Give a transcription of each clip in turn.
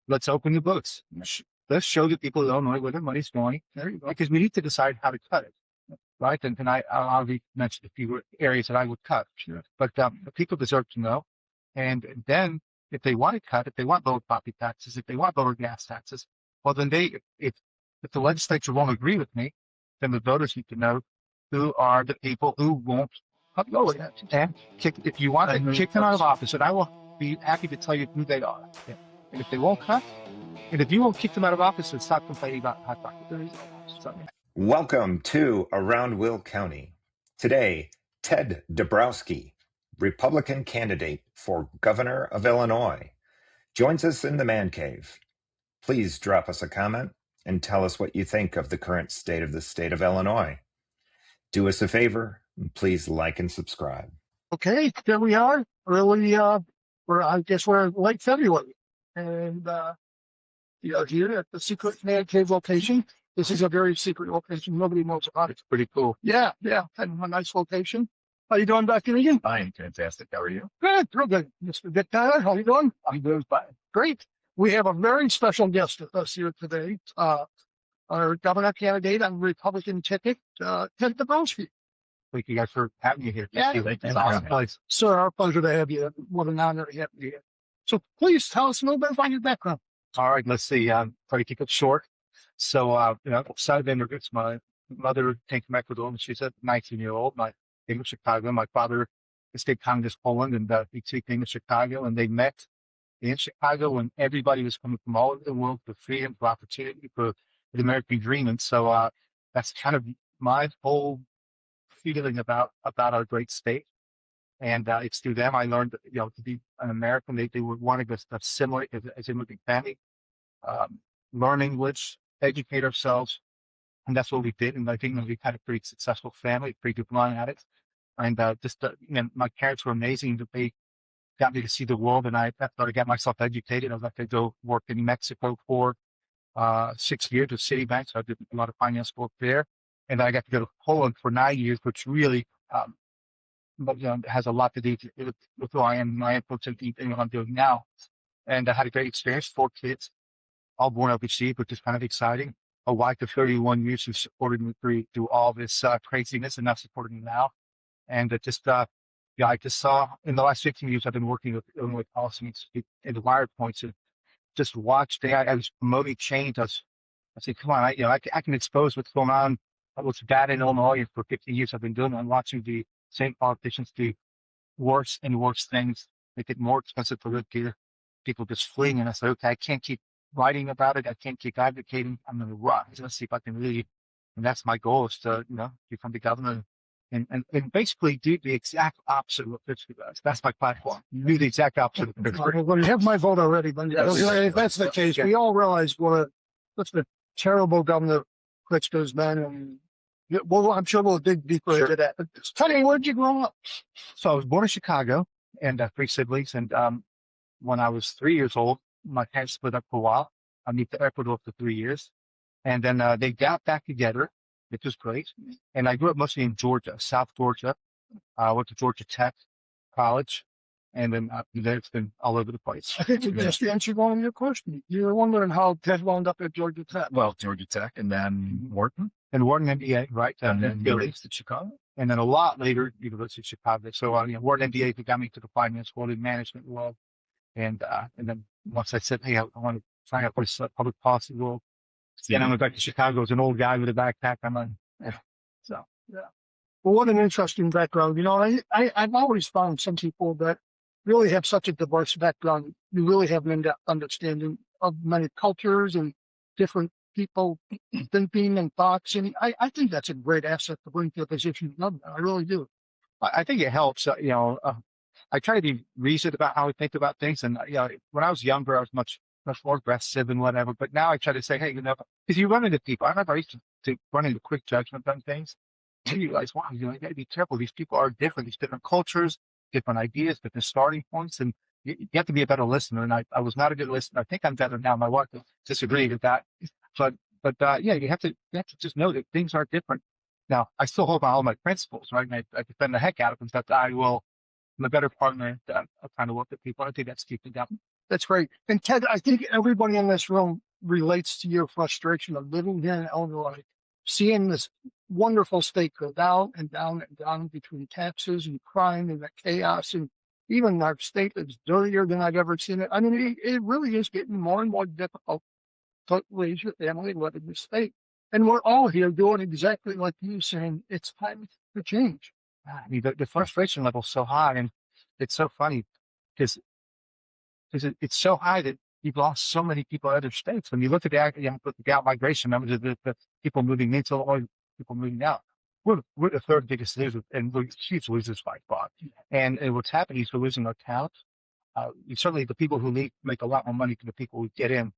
let's open the books. Let's show the people of Illinois where their money's going. There you go. Because we need to decide how to cut it, right? And I'll already mentioned a few areas that I would cut. Sure. But the people deserve to know. And then if they want to cut, if they want lower property taxes, if they want lower gas taxes, well, then if the legislature won't agree with me, then the voters need to know who are the people who won't go with it. And if you want to kick them out of office, and I will be happy to tell you who they are. Yeah. And if they won't cut, and if you won't kick them out of office, then stop complaining about hot pockets. So, welcome to Around Will County. Today, Ted Dabrowski, Republican candidate for governor of Illinois, joins us in the man cave. Please drop us a comment and tell us what you think of the current state of the state of Illinois. Do us a favor, and please like and subscribe. Okay, there we are. Early, I guess we're in late February. And, here at the secret man cave location. This is a very secret location. Nobody knows about it. it's pretty cool. Yeah. And a nice location. How you doing back here again? Fine, fantastic. How are you? Good, real good. Mr. Dick Tyler, how you doing? I'm doing fine. Great. We have a very special guest with us here today. Our governor candidate on the Republican ticket, Ted Dabrowski. Thank you guys for having me here. Yeah. It's an awesome place. Sir, our pleasure to have you. What an honor to have you here. So please tell us a little bit about your background. All right, let's see. Try to keep it short. So, side of immigrants, my mother came from Ecuador when she was 19-year-old. I came to Chicago. My father escaped communist Poland, and he came to Chicago, and they met in Chicago when everybody was coming from all over the world for freedom, for opportunity, for the American dream. And so that's kind of my whole feeling about our great state. And it's through them I learned, to be an American. They were wanting us to assimilate as immigrant family, learn English, educate ourselves, and that's what we did. And I think we've had a pretty successful family, pretty good run at it. And my parents were amazing. They got me to see the world, and I thought I got myself educated. I was like to go work in Mexico for 6 years with Citibank, so I did a lot of finance work there. And I got to go to Poland for 9 years, which really has a lot to do with who I am, my influence, and what I'm doing now. And I had a great experience, 4 kids, all born overseas, which is kind of exciting. A wife of 31 years who supported me through all this craziness, and now supporting me now. And I just saw in the last 15 years, I've been working with Illinois Policy and the wire points, and just watched. I was promoting change. I said, come on, I can expose what's going on, what's bad in Illinois. And for 15 years, I've been doing it. I'm watching the same politicians do worse and worse things, make it more expensive to live here. People just fleeing. And I said, okay, I can't keep writing about it. I can't keep advocating. I'm going to run. Let's see if I can really, and that's my goal, is to, become the governor and basically do the exact opposite of what Pittsburgh does. That's my platform. Do the exact opposite of Pittsburgh. Well, you have my vote already, but if that's the case, we all realize what's the terrible governor Pittsburgh's been. And well, I'm sure we'll dig deeper into that. But tell me, where did you grow up? So I was born in Chicago, and 3 siblings. And when I was 3 years old, my parents split up for a while. I moved to Ecuador for 3 years. And then they got back together, which was great. And I grew up mostly in Georgia, South Georgia. I went to Georgia Tech College. And then it's been all over the place. I think you just answered one of your questions. You were wondering how Ted wound up at Georgia Tech. Well, Georgia Tech, and then Wharton. And Wharton MBA, right? And then University of Chicago. And then a lot later, University of Chicago. So Wharton MBA got me to the finance world and management world. And then once I said, hey, I want to sign up for the public policy world. Then I went back to Chicago as an old guy with a backpack. So. Well, what an interesting background. I've always found some people that really have such a diverse background. You really have an in-depth understanding of many cultures and different people thinking and thoughts. And I think that's a great asset to bring to a position. I really do. I think it helps. I try to be reasoned about how I think about things. And, when I was younger, I was much more aggressive and whatever. But now I try to say, hey, because you run into people. I remember I used to run into quick judgment on things. And you realize, wow, you got to be careful. These people are different. These different cultures, different ideas, different starting points. And you have to be a better listener. And I was not a good listener. I think I'm better now. My wife disagreed with that. But you have to just know that things are different. Now, I still hold all my principles, right? And I defend the heck out of them, but I'm a better partner. I'm trying to work with people. I think that's keeping them. That's great. And Ted, I think everybody in this room relates to your frustration of living here in Illinois, seeing this wonderful state go down and down and down between taxes and crime and the chaos, and even our state is dirtier than I've ever seen it. I mean, it really is getting more and more difficult to raise your family and live in the state. And we're all here doing exactly like you, saying it's time to change. I mean, the frustration level is so high, and it's so funny because it's so high that you've lost so many people in other states. When you look at the out migration numbers of the people moving into Illinois, people moving out, we're the third biggest loser, and we're huge losers by far. And what's happening is we're losing our talent. Certainly, the people who leave make a lot more money than the people who get in.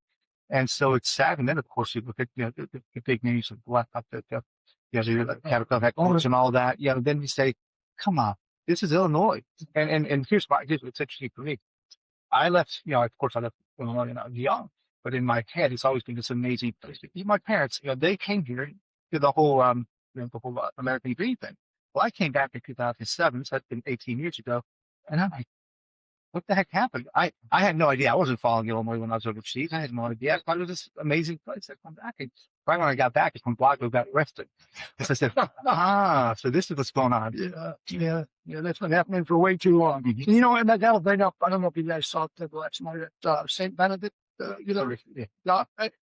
And so it's sad. And then, of course, you look at the big names of left up the Capitol headquarters and all that. Then you say, come on, this is Illinois. And here's it's interesting for me. I left, of course, I left Illinois when I was young, but in my head, it's always been this amazing place. My parents, they came here to the whole, American Dream thing. Well, I came back in 2007, so that's been 18 years ago, and I'm like, what the heck happened? I had no idea. I wasn't following Illinois when I was overseas. I had no idea. I thought it was this amazing place. I come back, and right when I got back, it's when Blanco got arrested. So I said, so this is what's going on. Yeah, that's been happening for way too long. Mm-hmm. And that'll bring up, I don't know if you guys saw it last night at St. Benedict,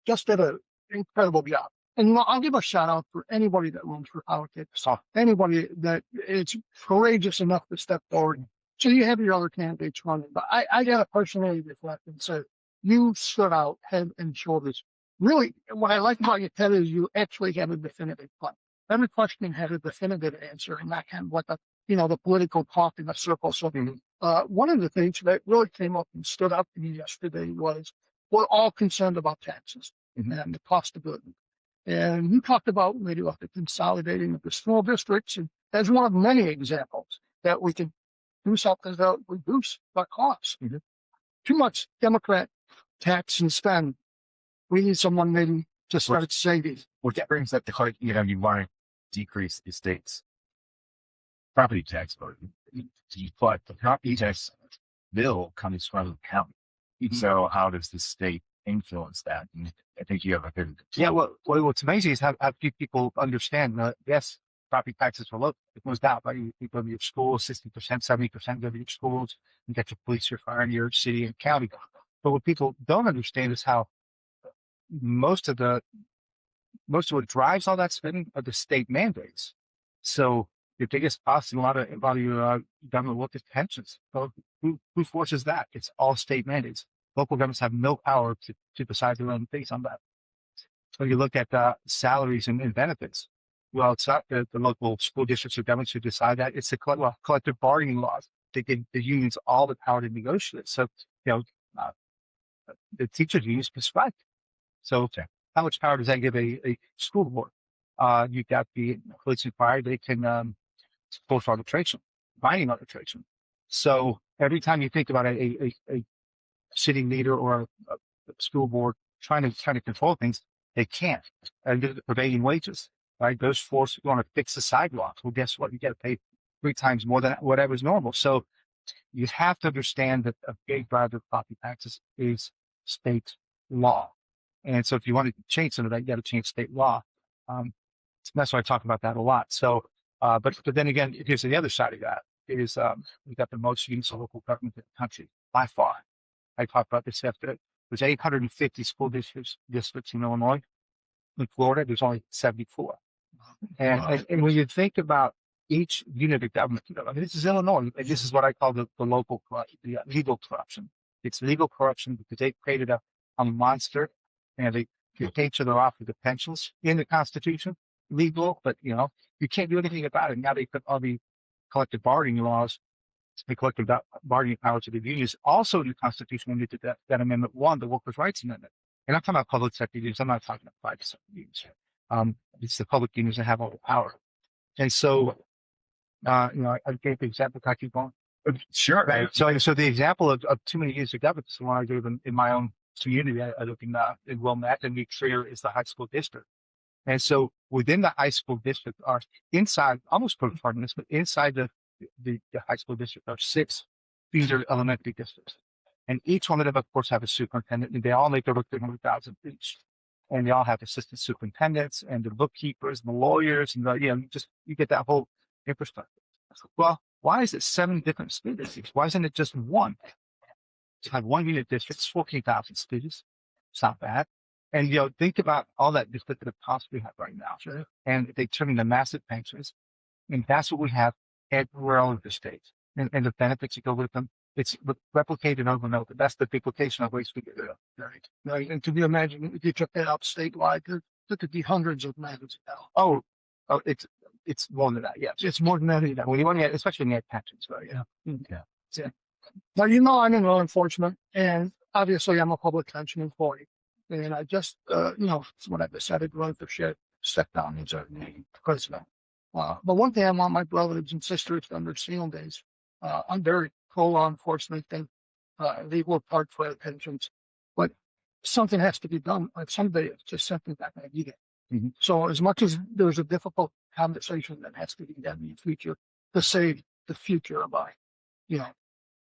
just did an incredible job. And I'll give a shout out for anybody that runs for politics, anybody that is courageous enough to step forward. So you have your other candidates running, but I got to personally reflect and say, you stood out head and shoulders. Really, what I like about you, Ted, is you actually have a definitive plan. Every question had a definitive answer, and not kind of like the political talk in a circle. So one of the things that really came up and stood out to me yesterday was we're all concerned about taxes and the cost of living. And you talked about maybe like the consolidating of the school districts, and as one of many examples that we can do something to reduce our costs. Too much Democrat tax and spend. We need someone maybe to start saving. Well, that brings up the you want to decrease the state's property tax burden. But the property tax bill comes from the county. So how does the state influence that? And I think you have a good. Yeah, well, what's amazing is how few people understand. Yes, property taxes are low. It goes down by you go to your schools, 60%, 70% go to your schools. You get your police, your fire in your city and county. But what people don't understand is how most of what drives all that spending are the state mandates. So the biggest cost in a lot of your government work is pensions. So who forces that? It's all state mandates. Local governments have no power to decide their own things on that. So you look at salaries and benefits. Well, it's not the local school districts or governments who decide that. It's the collective bargaining laws. They give the unions all the power to negotiate. So, the teachers unions can strike. So how much power does that give a school board? You've got the police and fire. They can force arbitration, binding arbitration. So every time you think about a sitting leader or a school board trying to control things, they can't. And they're prevailing wages, right? Those forces want to fix the sidewalks. Well, guess what? You got to pay 3 times more than whatever's normal. So you have to understand that a big driver of property taxes is state law. And so if you want to change some of that, you got to change state law. That's why I talk about that a lot. So, but then again, here's the other side of that is we've got the most unions of local government in the country by far. I talked about this after. There's 850 school districts in Illinois. In Florida, there's only 74. And when you think about each unit of government, I mean, this is Illinois. And this is what I call the local corruption, the legal corruption. It's legal corruption because they created a monster, and they pay each other off with the pensions in the Constitution. Legal, but you can't do anything about it. Now they put all the collective bargaining laws, the collective bargaining powers of the unions, also in the Constitution when they did that Amendment 1, the Workers' Rights Amendment. And I'm talking about public sector unions. I'm not talking about private sector unions. It's the public unions that have all the power. And so, I gave the example. Can I keep going? Sure. Right. So the example of too many years of government is the one I gave in my own community. I live in Wilmette, and Trier is the high school district. And so within the high school district are inside, almost pardon this, but inside the high school district are 6. These are elementary districts. And each one of them, of course, have a superintendent, and they all make over 300,000 each. And they all have assistant superintendents and the bookkeepers and the lawyers and you get that whole infrastructure. Well, why is it 7 different school districts? Why isn't it just one? To have one unit district, it's 14,000 students. It's not bad. And think about all that duplicative costs we have right now. Sure. And they turn into massive pensions. And that's what we have everywhere all over the state. And the benefits that go with them, it's replicated over and over. That's the duplication of waste we get rid of. Right. And can you imagine if you took that out statewide, there could be hundreds of matters now. Oh, it's more than that. Yes, It's more than that. You know. when you want to, especially when you have pensions. Right? Yeah. Now, I'm in law enforcement, and obviously I'm a public pension employee. And I just, when I decided to run for shit, stepped down as a president. But one thing I want my brothers and sisters to understand is, I'm very pro-law enforcement and they work hard for their pensions, but something has to be done. Like someday it's just simply not going to be there. Mhm. So as much as there's a difficult conversation that has to be done in the future to save the future of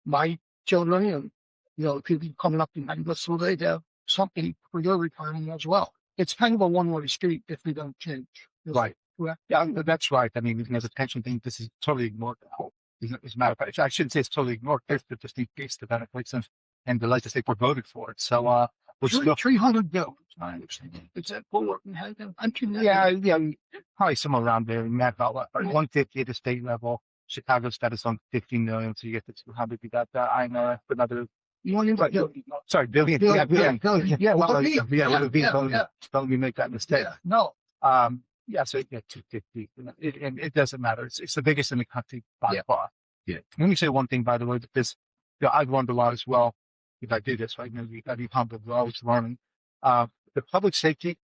my children and, people coming up behind us, so they have something for their retirement as well. It's kind of a one-way street if we don't change. Right. Correct? Yeah, that's right. I mean, as a pension thing, this is totally ignored now. As a matter of fact, I shouldn't say it's totally ignored. There's just increased the benefits and the legislature voted for it. So, we're still, 300 bills. I understand. Is that full? yeah, probably somewhere around there. And that about 150 at the state level. Chicago's got its own 50 million. So you get the 200. You got that. I know another. Billion. Sorry, billion. Billion. Yeah, billion. Yeah. Well, Yeah. don't we make that mistake? Yeah. No. Yeah, so you get 250, and it doesn't matter. It's the biggest in the country by far. Yeah. Let me say one thing, by the way, because I've learned a lot as well. If I do this, right, you got to be humble. We're always learning. The public safety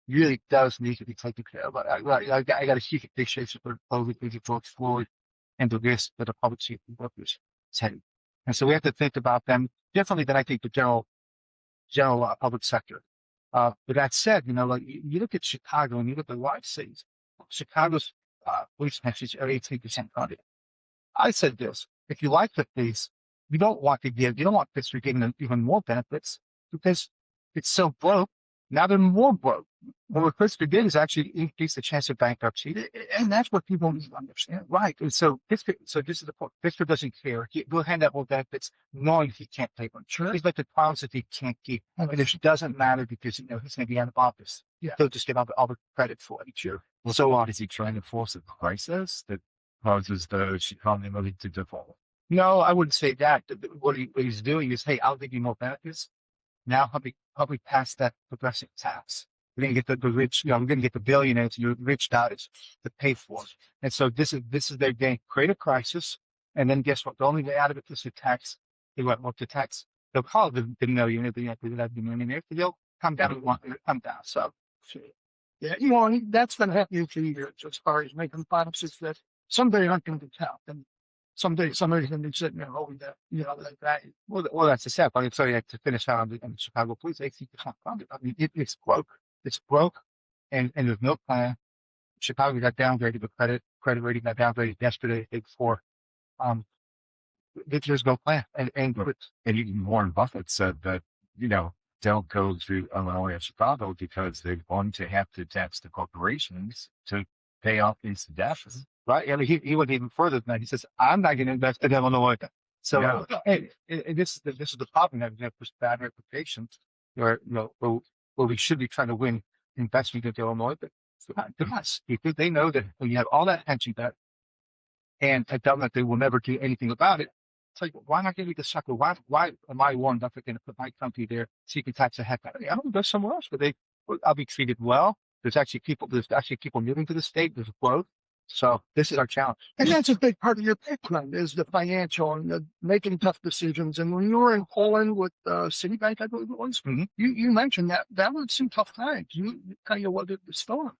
really does need to be taken care of. I got a huge appreciation for the public safety folks forward and the risk that the public safety workers take. And so we have to think about them differently than I think the general public sector. But that said, you look at Chicago and you look at large cities. Chicago's police pensions are 18% funded. I said this: if you like the police, you don't want Pittsburgh giving them even more benefits because it's so broke. Now they're more broke. What Pittsburgh did is actually increase the chance of bankruptcy, and that's what people need to understand, right? And so this is the point. Pittsburgh doesn't care. He'll hand out more benefits knowing he can't pay them. Sure. He's like the promise that he can't keep, and it doesn't matter because he's going to be out of office. Yeah, he'll just get all the credit for it. Sure. Well, so is he trying to force a crisis that causes the Chicago movie to default? No, I wouldn't say that. What he's doing is, hey, I'll give you more benefits. Now help me pass that progressive tax. We're gonna get the rich, we're gonna get the billionaires, your rich dollars to pay for it. And so this is their game. Create a crisis, and then guess what? The only way out of it is to tax. They want more to tax. They'll call it the millionaire, the millionaire. They'll come down, come down. So yeah, that's been happening for years as far as making promises that someday aren't going to count. And someday somebody's going to be sitting there holding that, like that. Well, that's the sad part. So to finish out on the Chicago police, 18% funded. I mean, it's broke. It's broke, and there's no plan. Chicago got downgraded. The credit rating got downgraded yesterday, day before. There's no plan. And even Warren Buffett said that, don't go to Illinois or Chicago because they're going to have to tax the corporations to pay off these debts. Right. I mean, he went even further than that. He says, I'm not going to invest in Illinois. So, and this is the problem that we have this bad reputation where, where we should be trying to win investment into Illinois, but to us, because they know that when you have all that pension debt and a government, they will never do anything about it. It's like, why not give me the sucker? Why am I Warren Buffett going to put my company there so you can tax the heck out of me? I don't go somewhere else, but I'll be treated well. There's actually people moving to the state. There's growth. So this is our challenge. And that's a big part of your background is the financial and the making tough decisions. And when you were in Poland with Citibank, I believe it was, you mentioned that was some tough times. You kind of weathered the storm.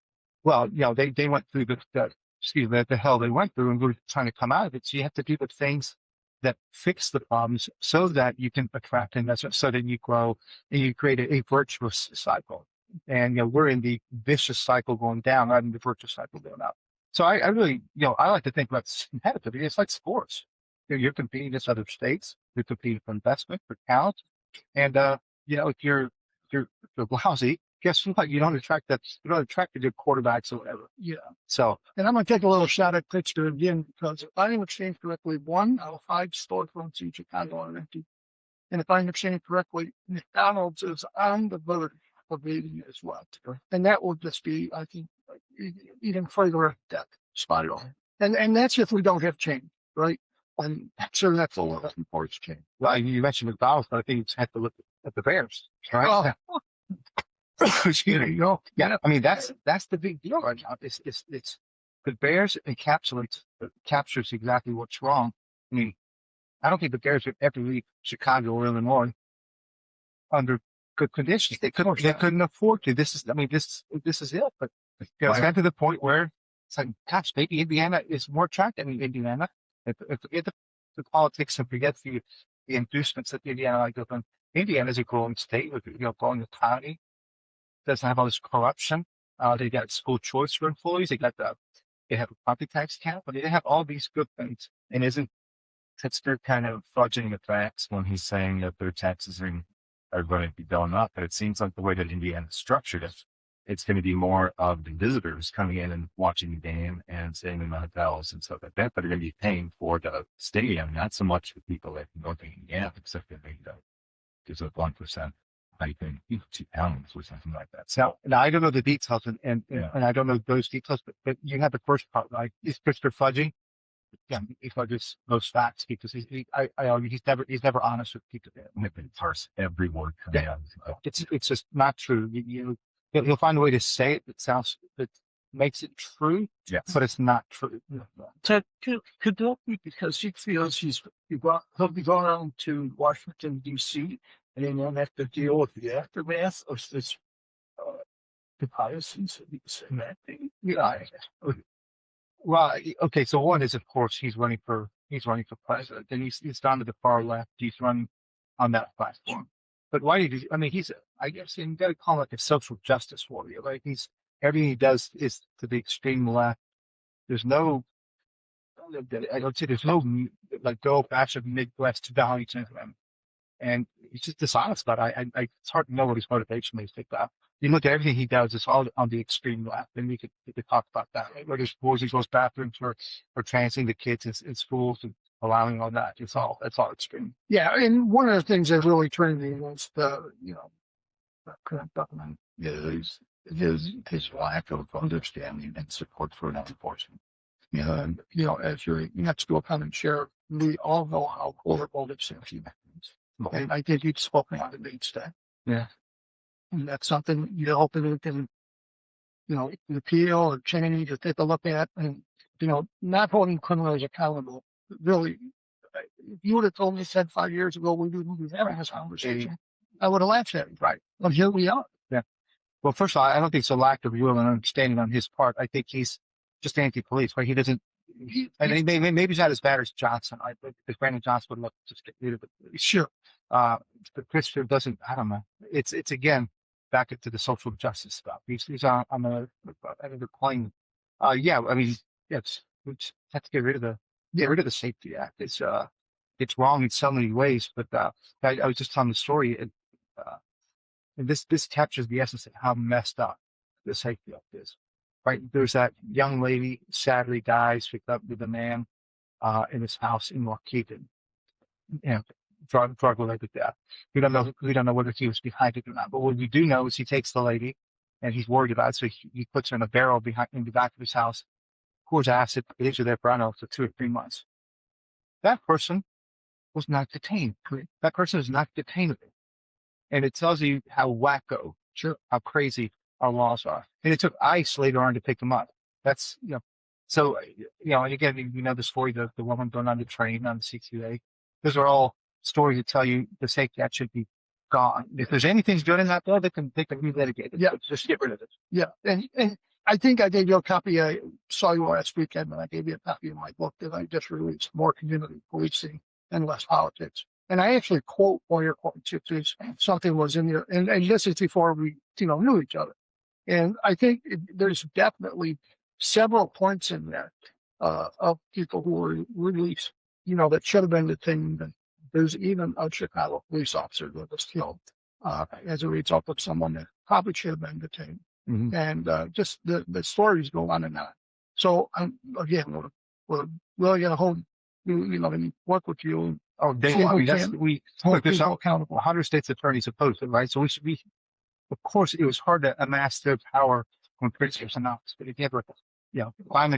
Well, they went through the hell they went through, and we were trying to come out of it. So you have to do the things that fix the problems so that you can attract investment, so that you grow and you create a virtuous cycle. And we're in the vicious cycle going down, not in the virtuous cycle going up. So I really, I like to think about competitively. It's like sports. You're competing against other states. You're competing for investment, for talent, and if you're lousy, guess what? You don't attract the good quarterbacks or whatever. Yeah. So And I'm going to take a little shot at Pittsburgh again, because if I understand correctly, 1 out of 5 storefronts in Chicago are empty. And if I understand correctly, McDonald's is on the verge of being as well. And that will just be, I think, even further that spiral. And that's if we don't have change, right? And sure, that's a lot of important change. well, you mentioned McDonald's, but I think you just have to look at the Bears, right? Oh. Excuse me. Yeah, I mean that's the big deal right now. It's the Bears captures exactly what's wrong. I mean, I don't think the Bears would ever leave Chicago or Illinois under good conditions. They couldn't afford to. This is it. But it's gotten to the point where it's like, gosh, maybe Indiana is more attractive than Indiana. Forget the politics and forget the inducements that Indiana like to do. Indiana is a growing state with growing economy. Doesn't have all this corruption. They got school choice for employees. They have a property tax cap, but they have all these good things. And isn't Pittsburgh kind of fudging the facts when he's saying that their taxes are going to be going up? But it seems like the way that Indiana structured it, it's going to be more of the visitors coming in and watching the game and staying in the hotels and stuff like that that are going to be paying for the stadium, not so much the people that North Indiana, except that they gives a 1%. I think £2 or something like that. So Now I don't know the details, and Yeah. I don't know those details, but you have the first part, right? Is Pittsburgh fudging? Yeah, he fudges those facts because he's never honest with people. they've been parse every word coming out. It's just not true. He'll find a way to say it that makes it true, Yes. but it's not true. Ted, could that be because he feels he'll be going on to Washington, D.C., and then won't have to deal with the aftermath of this the policies of these and that thing? Yeah. Well, okay. So one is, of course, he's running for president, and he's down to the far left. He's running on that platform. But why did he? I mean, I guess you got to call it a social justice warrior. Right? Everything he does is to the extreme left. There's no, I don't say there's no like go fashioned Midwest value to him, and he's just dishonest about it. It's hard to know what his motivation is. You look at everything he does; it's all on the extreme left, and we could talk about that. Right? Where there's boys in those bathrooms for transing the kids in schools and allowing all that. It's all extreme. Yeah, and one of the things that really turned me was the current government is his lack of understanding and support for law enforcement. And as your next door common sheriff, we all know how horrible this is. And I think you've spoken on the beach that. Yeah. And that's something you're hoping we can, appeal or change or take a look at, and not holding criminals accountable. Really, if you would have told me, said 5 years ago, we wouldn't be having this conversation, I would have laughed at it. Right. But here we are. Yeah. Well, first of all, I don't think it's a lack of will and understanding on his part. I think he's just anti-police, right? He doesn't. Maybe he's not as bad as Johnson, right? Because Brandon Johnson would look just get rid of it. Sure. But Christopher doesn't. I don't know. It's again back into the social justice stuff. He's on another plane. Yeah. I mean, yes. We just have to get rid of the Safety Act. It's wrong in so many ways. But I was just telling the story, and this captures the essence of how messed up the Safety Act is. Right? There's that young lady sadly dies, picked up with a man in his house in Waukegan. Drug related death. We don't know whether he was behind it or not. But what we do know is he takes the lady, and he's worried about it, so he puts her in a barrel in the back of his house, pours acid, leaves her there for 2 or 3 months. That person was not detained. That person is not detainable, and it tells you how wacko, how crazy our laws are. And it took ICE later on to pick them up. That's so and again, the story, the woman going on the train on the CTA. Those are all stories that tell you the Safety Act should be gone. If there's anything good in that bill, they can relitigate it. Yeah. Just get rid of it. Yeah. And I think I gave you a copy. I saw you last weekend, and I gave you a copy of my book that I just released, More Community Policing and Less Politics. And I actually quote one of your quotes. Something was in there, and this is before we knew each other. And I think there's definitely several points in there of people who were released that should have been detained. And there's even a Chicago police officer that was killed as a result of someone that probably should have been detained. Mhm. And just the stories go on and on. So again, we're really going to hold and work with you. Oh, So how we hold look, there's people accountable. 100 states attorneys opposed it, right? So we should be, of course, it was hard to amass their power when Pritzker's in office, but if you ever, find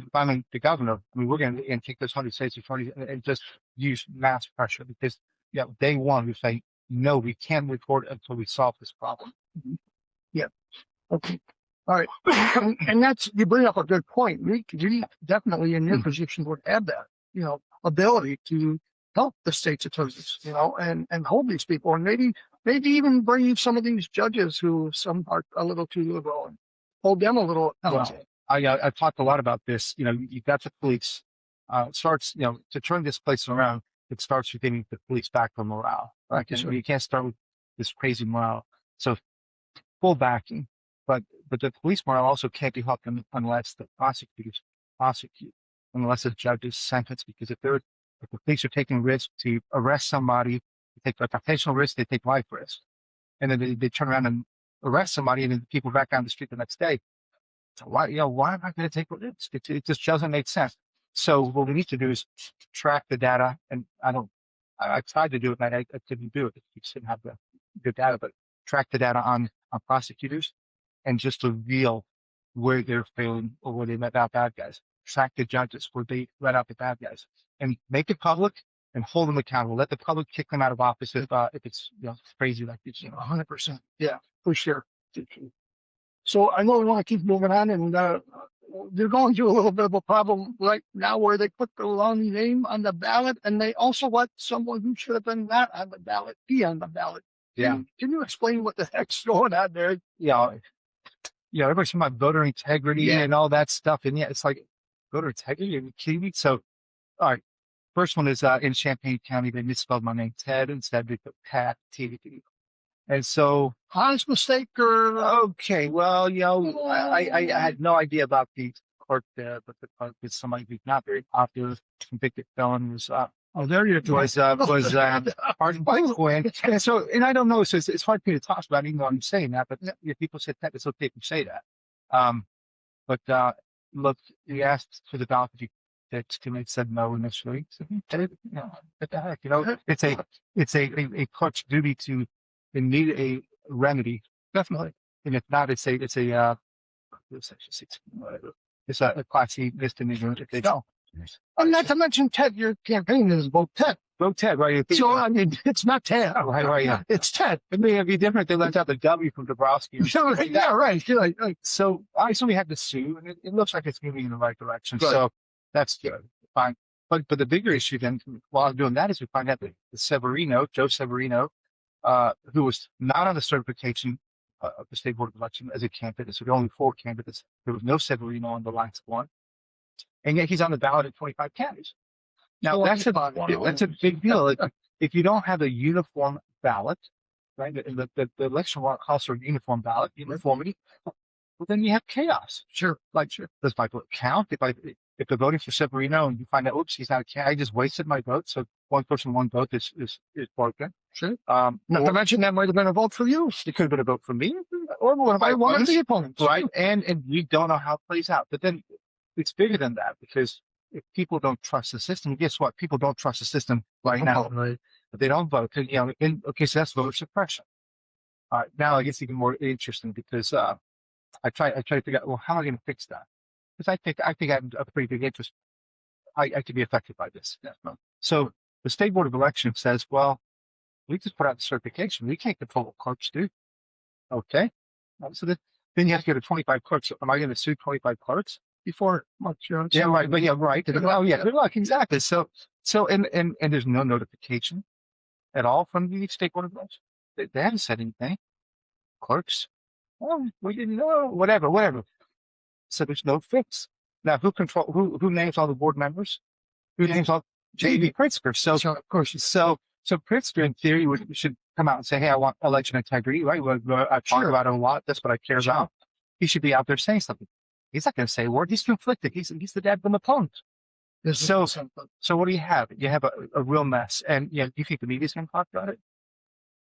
the governor, I mean, we're going to take those 100 states attorneys and just use mass pressure because, day one, we say, no, we can't report until we solve this problem. Yeah. Okay. All right. And that's, you bring up a good point. We definitely in your position would have that, ability to help the state's attorneys, and hold these people, and maybe even bring some of these judges who some are a little too liberal and hold them a little accountable. I've talked a lot about this. You've got the police. Starts, to turn this place around, it starts with getting the police back for morale. Right? You can't start with this crazy morale. So full backing, but the police morale also can't be helped unless the prosecutors prosecute, unless the judges sentence. Because if the police are taking risks to arrest somebody, they take reputational risk, they take life risk, and then they turn around and arrest somebody, and then people back down the street the next day. So why am I going to take risks? It just doesn't make sense. So what we need to do is track the data, and I tried to do it, and I couldn't do it. We just didn't have the good data, but track the data on prosecutors and just reveal where they're failing or where they let out bad guys. Track the judges where they let out the bad guys, and make it public and hold them accountable. Let the public kick them out of office if it's crazy like this. 100%. Yeah, for sure. So I know we want to keep moving on, and they're going through a little bit of a problem right now where they put the wrong name on the ballot, and they also let someone who should have been not on the ballot be on the ballot. Yeah. Can you explain what the heck's going on there? Everybody's talking about voter integrity and all that stuff, and it's like voter integrity. Are you kidding me? So, all right. First one is in Champaign County, they misspelled my name, Ted, instead they put Pat, T. And so, Honest mistake or okay, well, I had no idea about the clerk there, but the clerk is somebody who's not very popular, convicted felon, was there you go. was pardoned by Quinn. And so, and I don't know, so it's hard for me to talk about, even though I'm saying that, but if people say that, it's okay to say that. But look, we asked for the ballot that committee said no initially. So what the heck, it's a clerk's duty to need a remedy, definitely. And if not, it's a section 16, whatever. It's a class C misdemeanor if they don't. And not to mention Ted, your campaign is vote Ted. Vote Ted, right? So I mean, it's not Ted. Right, yeah. It's Ted. It may be different. They left out the W from Dabrowski. Yeah, right. So obviously we had to sue, and it looks like it's moving in the right direction. Right. So that's good, fine. But the bigger issue then, while I'm doing that, is we find out that Joe Severino, who was not on the certification of the State Board of Election as a candidate. So there were only 4 candidates. There was no Severino on the last one. And yet he's on the ballot in 25 counties. Now, that's a big deal. If you don't have a uniform ballot, right, the election law calls for a uniform ballot, uniformity, well, then you have chaos. Sure. Does my vote count? If they're voting for Severino and you find out, oops, he's not a candidate, I just wasted my vote. So one person, one vote is broken. Sure. Not to mention that might have been a vote for you. It could have been a vote for me or one of the opponents. Right. And we don't know how it plays out. But then it's bigger than that, because if people don't trust the system, guess what? People don't trust the system right now. Right. But they don't vote. Okay, so that's voter suppression. All right. Now it gets even more interesting, because I try to figure out, well, how am I going to fix that? Because I think I have a pretty big interest. I could be affected by this. Yeah. So the State Board of Election says, well, we just put out the certification. We can't control what clerks do. Okay. So then you have to go to 25 clerks. Am I going to sue 25 clerks? Before much, yeah, right. But yeah, right. Oh, yeah. Good luck. Exactly. So, and there's no notification at all from the State Board of Election. They haven't said anything. Clerks, well, we didn't know. Whatever. So there's no fix. Now, who names all the board members? Who names all J.B. Pritzker? So of course, so Pritzker in theory should come out and say, hey, I want election integrity, right? I talk about it a lot. That's what I care about. He should be out there saying something. He's not going to say a word. He's conflicted. He's the dad from opponent. This is So- something. So what do you have? You have a real mess. And you think the media's going to talk about it?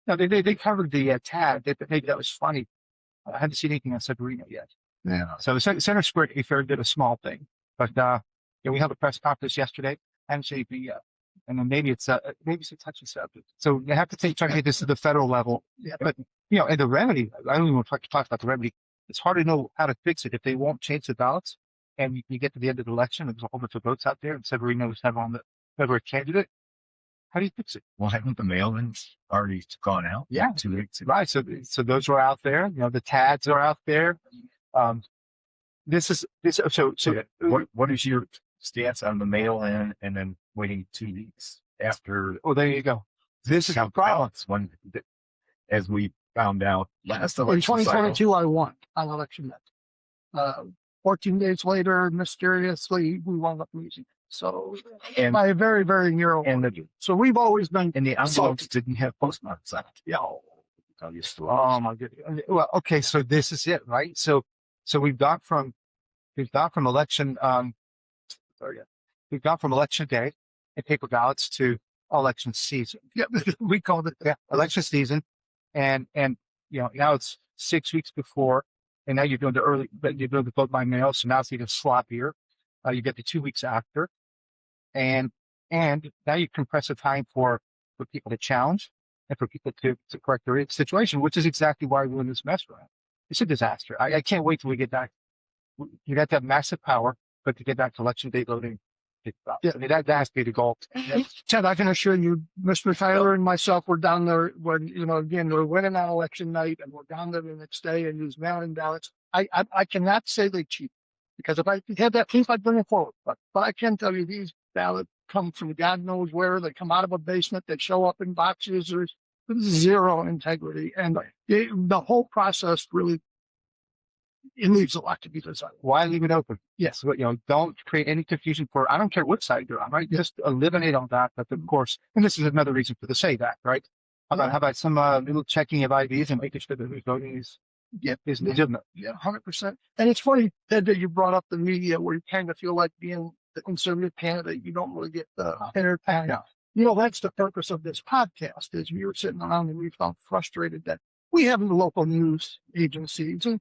No, they covered the Tad. They maybe that was funny. I haven't seen anything on Severino yet. Yeah. So Center Square, to be fair, did a small thing. But we held a press conference yesterday. I haven't seen anything yet. And then maybe it's a touchy subject. So you have to try to take this to the federal level. Yeah. But and the remedy, I don't even want to talk about the remedy. It's hard to know how to fix it if they won't change the ballots. And you get to the end of the election, and there's a whole bunch of votes out there, and Severino was never on the favorite candidate. How do you fix it? Well, haven't the mail-ins already gone out? Yeah. 2 weeks ago. Right. So those are out there. The Tads are out there. So What is your stance on the mail-in and then waiting 2 weeks after? there you go. This is the problem. When, as we found out last In election cycle. 2022, I won on election night. 14 days later, mysteriously, we wound up losing. So And- by a very, very narrow. And So we've always been. the envelopes didn't have postmarks on it. Yeah. Tell you stories. Oh my goodness. Well, okay. So this is it, right? So we've gone from election, we've gone from election day and paper ballots to election season. Yeah, we called it. Yeah, election season, and now it's 6 weeks before, and now you're doing the vote by mail, so now it's even sloppier. You get the 2 weeks after, and now you compress the time for people to challenge and for people to correct their situation, which is exactly why we're in this mess around. It's a disaster. I can't wait till we get back. You got to have massive power, but to get back to election day voting, Yeah. I mean, that has to be the goal. Ted, I can assure you, Mr. Tyler and myself were down there when, again, we're winning on election night and we're down there the next day and use mail-in ballots. I cannot say they cheat because if I had that proof, I'd bring it forward. But I can tell you these ballots come from God knows where. They come out of a basement. They show up in boxes. There's zero integrity. And the whole process really, it leaves a lot to be desired. Why leave it open? Yes. But, don't create any confusion for, I don't care what side you're on, right? Just eliminate all that. But of course, and this is another reason for the Say Act, right? How about some little checking of IDs and making sure that who's voting is legitimate. Yeah, 100%. And it's funny, Ted, that you brought up the media where you kind of feel like being the conservative candidate, you don't really get the entertainment. That's the purpose of this podcast is we were sitting around and we felt frustrated that we have the local news agencies and,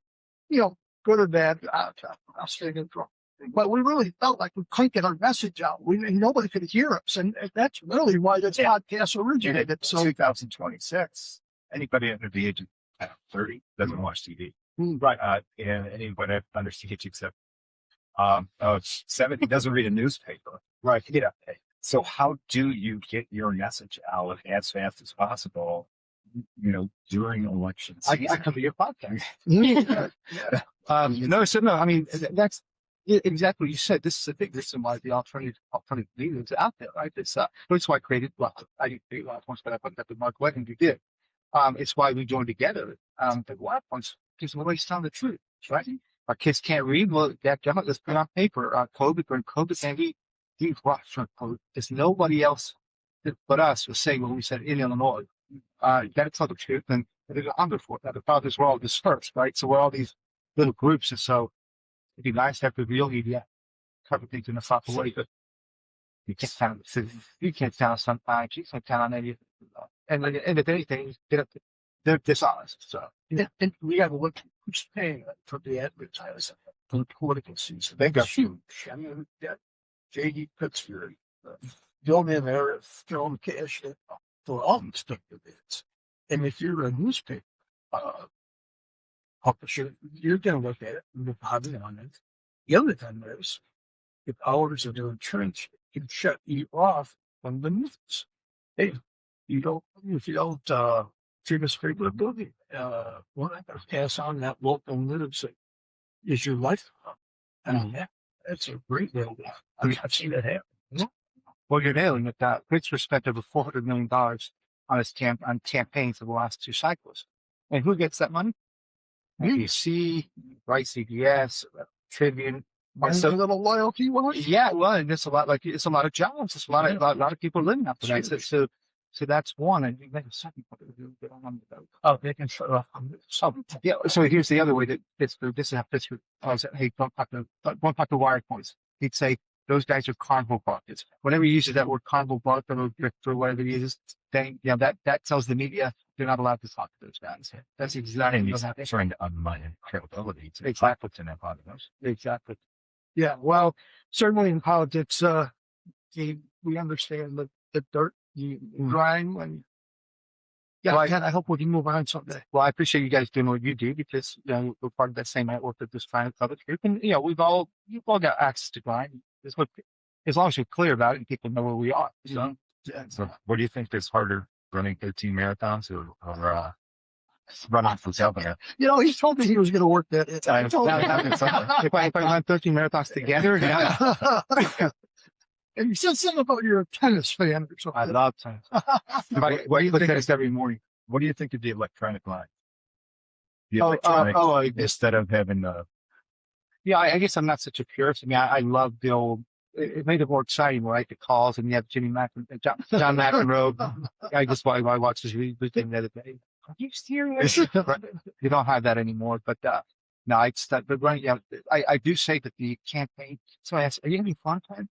good or bad, I'll stay neutral. But we really felt like we couldn't get our message out. Nobody could hear us. And that's really why this podcast originated. So 2026, anybody under the age of 30 doesn't watch TV. Right. And anybody under the age except 70 doesn't read a newspaper. Right. Yeah. So how do you get your message out as fast as possible, during election season? I come to your podcast. yeah. No. I mean, that's exactly what you said. This is a big reason why the alternative media is out there, right? That's why I created, I didn't create Wild Points, but I put that with Mark Wedding, you did. It's why we joined together. The Wild Points gives away some of the truth, right? Our kids can't read. Well, let's put it on paper. COVID, and we watched from COVID. There's nobody else but us was saying what we said in Illinois. You got to tell the truth, and there's an underfoot. The fathers were all dispersed, right? So we're all these little groups, and so it'd be nice to have the real media cover things in a proper way, but you can't count. You can't count sometimes. You can't count on any. And if anything, they're dishonest. So And we got to look who's paying for the advertising for the political season. They got- It's huge. I mean, that J.D. Pittsburgh, film in there, film cash for all these events. And if you're a newspaper publisher, you're going to look at it and deposit on it. The other thing is, if hours of their insurance can shut you off from the news. Hey, if you don't treat us favorably, we're not going to pass on that local news that is your life. And that's a great deal. I mean, I've seen it happen. well, you're nailing it. Pritzker spent over $400 million on his on campaigns for the last two cycles. And who gets that money? ABC, right? CBS, Tribune. And So- a little loyalty was. Yeah, well, and it's a lot of jobs. It's a lot of people living up to that. So that's one. And you make a second point. Oh, they can shut off. Yeah. So here's the other way that Pittsburgh. This is how Pittsburgh. Hey, don't talk to wire points. He'd say those guys are carnival barkers. Whenever he uses that word carnival barker or drifter or whatever he uses, then that tells the media they're not allowed to talk to those guys. That's exactly And what's he's happening. trying to undermine credibility to Exactly. in that politics. Exactly. Yeah, well, certainly in politics, we understand the dirt, the grime, and yeah, Right. Ted, I hope we can move on someday. Well, I appreciate you guys doing what you do because we're part of that same network that just trying to cover the truth. And we've all got access to grind. As long as you're clear about it and people know where we are. So Yeah. So what do you think is harder, running 13 marathons or running for governor? He told me he was going to work that. I told him. if I run 13 marathons together, And you said something about you're a tennis fan or something. I love time. What do you Look think at this every morning. What do you think of the electronic line? The Oh, electronic instead of having the Yeah, I guess I'm not such a purist. I mean, I love the old. It made it more exciting, right? The calls and you have Jimmy John McEnroe. I just I watched this thing the other day. Are you serious? You don't have that anymore. But no, it's that. But running, I do say that the campaign. So I asked, "Are you having fun, Ted?"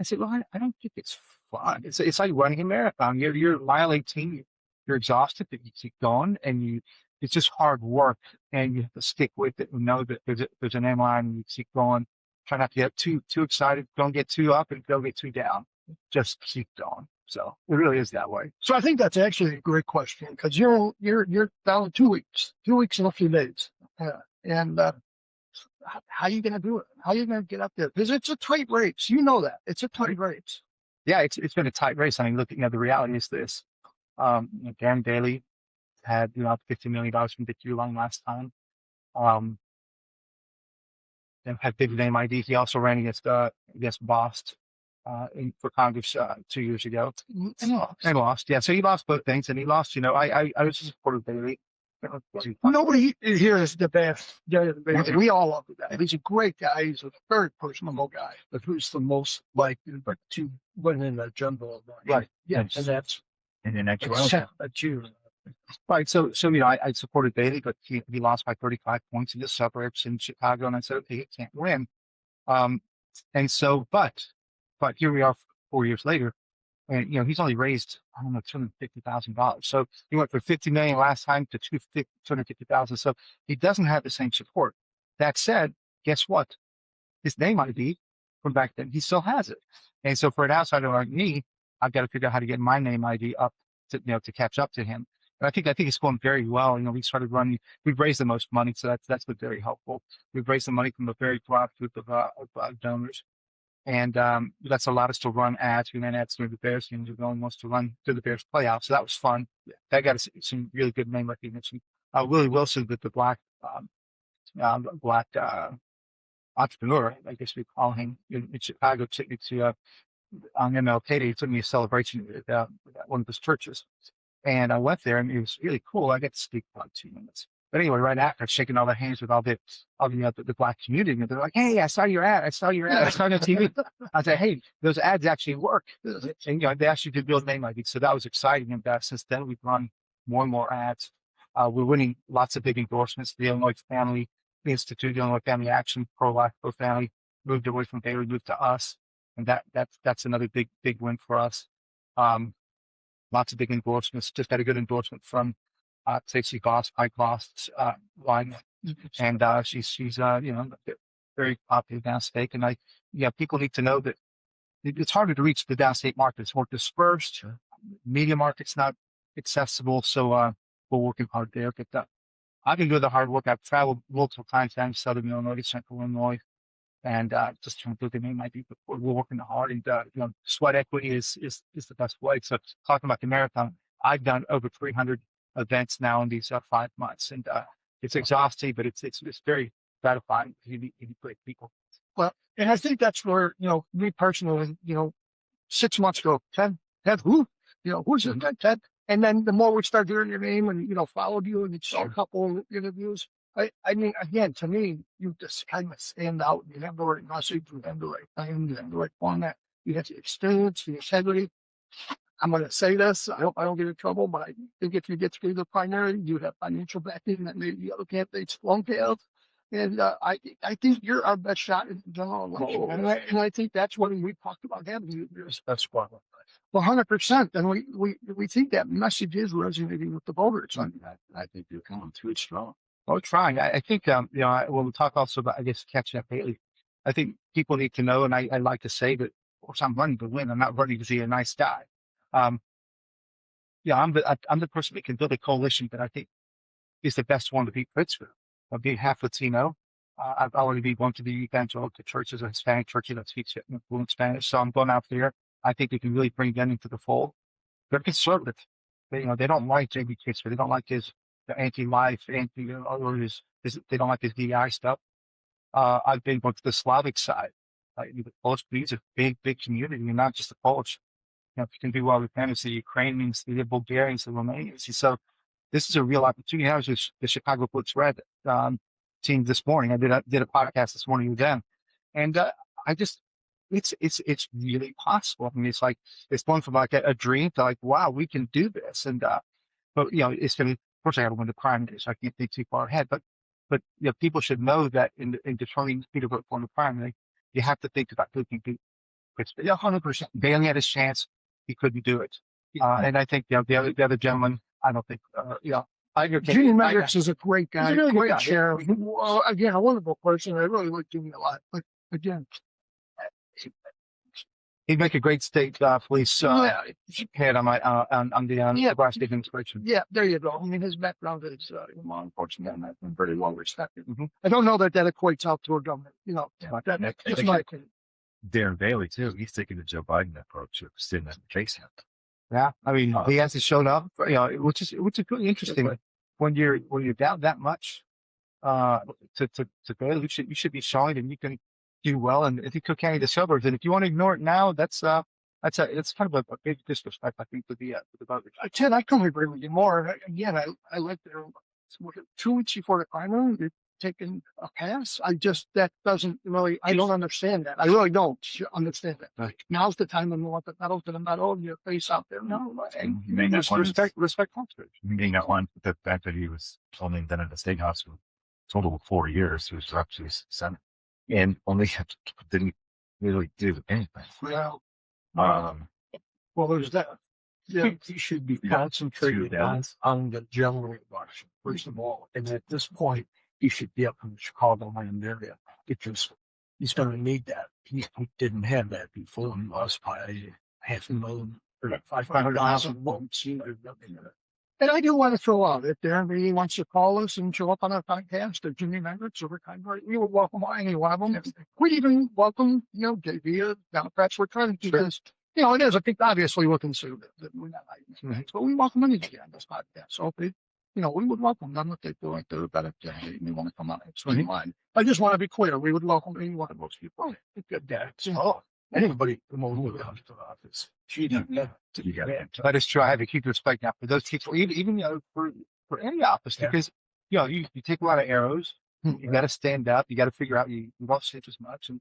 I said, "Well, I don't think it's fun. It's like running a marathon. You're mile 18. You're exhausted, but you keep going, and it's just hard work, and you have to stick with it and know that there's an end line, and you keep going. Try not to get too excited. Don't get too up, and don't get too down. Just keep going. So it really is that way. So I think that's actually a great question because you're down 2 weeks, 2 weeks and a few days, and how are you going to do it? How are you going to get up there? Because it's a tight race. You know that it's a tight race. Yeah, it's been a tight race. I mean, look, the reality is this. Dan Daly had $50 million from Victory Lung last time. And had big name ID. He also ran against Bost for Congress 2 years ago and lost. Yeah, so he lost both things, and he lost. I was a supporter of Daly. Nobody here is the best. We all love the guy. He's a great guy. He's a very personable guy. But who's the most likely to win in the general? Right. Yes, and that's in the next that's you. Right. So I supported Bailey, but he lost by 35 points in the suburbs in Chicago, and I said, okay, he can't win. And so, but here we are 4 years later, and he's only raised $250,000. So he went from 50 million last time to 250,000. So he doesn't have the same support. That said, guess what? His name ID from back then, he still has it. And so for an outsider like me, I've got to figure out how to get my name ID up to catch up to him. And I think it's going very well. We started running. We've raised the most money, so that's been very helpful. We've raised the money from a very broad group of donors, and that's allowed us to run ads. We ran ads through the Bears games. We're the only ones to run through the Bears playoffs, so that was fun. That got us some really good name recognition. Willie Wilson, the black entrepreneur, I guess we call him, in Chicago, took me to on MLK Day. He took me to a celebration at one of his churches. And I went there, and it was really cool. I got to speak for about 2 minutes. But anyway, right after, shaking all the hands with all the black community, and they're like, "Hey, I saw your ad. I saw your ad. I saw it on TV." I said, "Hey, those ads actually work." And they actually did build name ID. So that was exciting. And since then, we've run more and more ads. We're winning lots of big endorsements. The Illinois Family Institute, the Illinois Family Action, Pro-Life, Pro-Family moved away from Baylor, moved to us, and that's another big win for us. Lots of big endorsements. Just had a good endorsement from Stacey Goss, Mike Goss line, and she's very popular downstate. And people need to know that it's harder to reach the downstate market. It's more dispersed. Sure. Media market's not accessible, so we're working hard there. But I've been doing the hard work. I've traveled multiple times down to Southern Illinois, Central Illinois, and just trying to do the name ID. But we're working hard, and sweat equity is the best way. So talking about the marathon, I've done over 300 events now in these 5 months, and it's exhausting, but it's very gratifying. You meet great people. Well, and I think that's where me personally, 6 months ago, Ted, who, who's this guy, Ted? And then the more we start hearing your name and followed you and saw a couple of interviews. I mean, again, to me, you just kind of stand out. You have the right message, you have the right time, you have the right format, you have the experience, the integrity. I'm going to say this. I hope I don't get in trouble, but I think if you get through the primary, you have financial backing that maybe the other candidates won't have. And I think you're our best shot in the general election. And I think that's what we talked about having you. That's what. Well, 100%. And we think that message is resonating with the voters. I think you're coming through it strong. Oh, trying. I think, when we talk also about, I guess, catching up Haley, I think people need to know, and I like to say that, of course, I'm running to win. I'm not running to be a nice guy. I'm the person that can build a coalition that I think is the best one to beat Pittsburgh. Of being half Latino. I've already been going to the evangelical churches, a Hispanic church that speaks fluent Spanish. So I'm going out there. I think we can really bring them into the fold. They're conservative. They don't like J.B. Kitzler. They don't like his anti-life, they don't like his DI stuff. I've been going to the Slavic side. The Polish community is a big community, and not just the Polish. If you can do well with them, it's the Ukrainians, the Bulgarians, the Romanians. So this is a real opportunity. I was with the Chicago Blitz Red team this morning. I did a podcast this morning with them, and it's really possible. I mean, it's going from like a dream to like, wow, we can do this. And but it's going to. Of course, I got to win the primary, so I can't think too far ahead. But people should know that in determining who to vote for in the primary, you have to think about who can beat. Yeah, 100%. Bailey had his chance; he couldn't do it. And I think the other gentleman, I don't think. Gene Maddox is a great guy, He's a really good great guy. chair. Again, a wonderful person. I really like Gene a lot. But again, he'd make a great state police head on the Nebraska administration. yeah, there you go. I mean, his background is law enforcement and that's been pretty well respected. I don't know that equates out to a government. That's just my opinion. Darren Bailey too. He's taking the Joe Biden approach of sitting at the case. Yeah, I mean, he hasn't shown up. Which is really interesting when you're down that much. To Bailey, you should be showing, and you can do well. And if you Cook County, the suburbs, and if you want to ignore it now, it's kind of a big disrespect, I think, for the voters. Ted, I couldn't agree with you more. Again, I lived there 2 weeks before the primary. They're taking a pass. That doesn't really. I don't understand that. I really don't understand that. Right. Now's the time when you want the medal to the medal and your face out there. No, And you may not want Respect Congress. You may not want the fact that he was only then at the state house for a total of 4 years. He was actually Senate and only didn't really do anything. Well, there's that. Yeah, he should be concentrated on the general election, first of all. And at this point, he should be up in the Chicagoland area because he's going to need that. He didn't have that before. He lost by 500,000 or 500,000 votes. and I do want to throw out if there anybody wants to call us and show up on our podcast or Jimmy Mavericks or we would welcome any one of them. We'd even welcome, JB or Democrats. We're trying to do this. It is. I think obviously we're conservative. We're not like but we welcome anybody on this podcast. So if they, we would welcome them if they feel like they're a better candidate and they want to come out and swing line. I just want to be clear. We would welcome any one of those people. Anybody who comes to office. That is true. I have a huge respect now for those people, even for any office, because you take a lot of arrows. You got to stand up. You got to figure out you won't sleep as much, and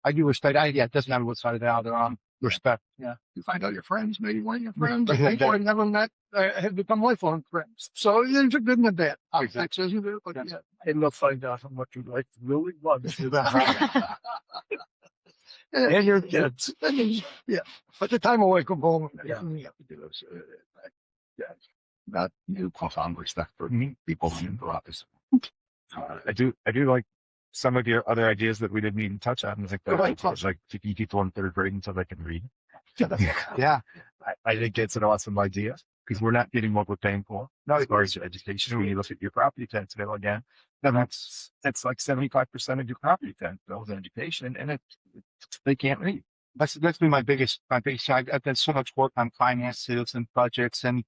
I do respect. It doesn't matter what side of the aisle they're on. Respect. Yeah. You find out your friends, maybe one of your friends, people I've never met have become lifelong friends. So there's a good and a bad. Exactly. And they'll find out how much you like really love to and your kids. Yeah. But the time away from home, you have to do this. Not profound respect for people in the office. I do like some of your other ideas that we didn't even touch on, like keeping people in third grade until they can read. Yeah, I think it's an awesome idea because we're not getting what we're paying for. As far as your education, when you look at your property tax bill again, then that's like 75% of your property tax bill is education, and they can't read. That's been my biggest. I've done so much work on finances and budgets and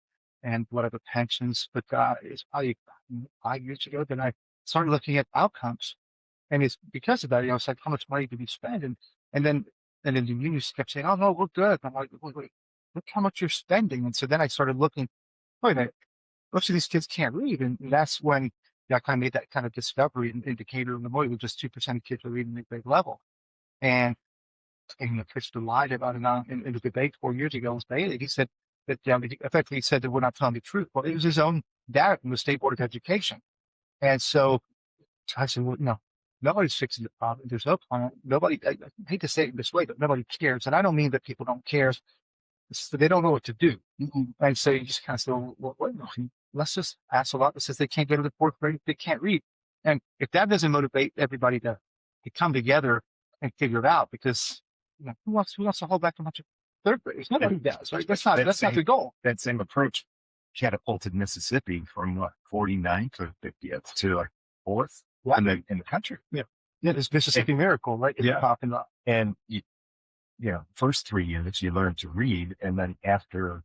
whatever pensions, but it's probably 5 years ago that I started looking at outcomes. And it's because of that, it's like, how much money do we spend? And then the news kept saying, oh, no, we're good. I'm like, wait, look how much you're spending. And so then I started looking, wait a minute, most of these kids can't read. And that's when I kind of made that kind of discovery and indicator in the morning with just 2% of kids are reading at grade level. And Chris lied about it in the debate 4 years ago with Bailey. He said that, effectively he said that we're not telling the truth. Well, it was his own data from the State Board of Education. And so I said, well, no, nobody's fixing the problem. There's no plan. Nobody, I hate to say it this way, but nobody cares. And I don't mean that people don't care. It's that they don't know what to do. And so you just kind of say, well, wait, let's just pass a law that says they can't go to the fourth grade if they can't read. And if that doesn't motivate everybody to come together and figure it out, because who wants to hold back a bunch of third graders? Nobody does, right? That's not the goal. That same approach catapulted Mississippi from what 49th or 50th to like 4th in the country. Yeah, this Mississippi miracle, right? It's popping up. And first 3 units you learn to read, and then after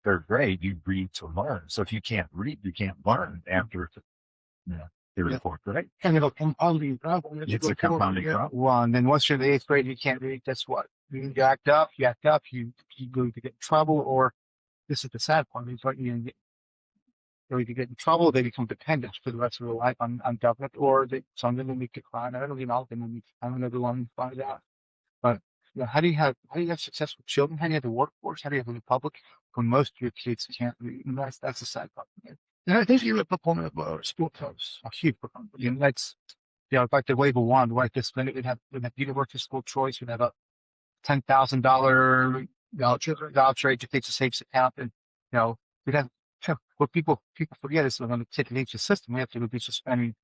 third grade you read to learn. So if you can't read, you can't learn after third or fourth grade. And it'll compounding problem. It's a compounding problem. Well, and then once you're in the 8th grade, you can't read. Guess what? You act up, you go to get in trouble, or this is the sad part. Is what you either get in trouble, they become dependent for the rest of their life on government, or some of them make a crime. I don't even all of them. I don't know the one find out. But how do you have successful children? How do you have the workforce? How do you have a republic when most of your kids can't read? And that's the sad part. And I think you're a proponent of school choice. A huge proponent. And that's if I could wave a wand right this minute, we'd have universal school choice. We'd have a $10,000 voucher education saves account, and we'd have what people forget is on the TITH system, we have to reduce the spending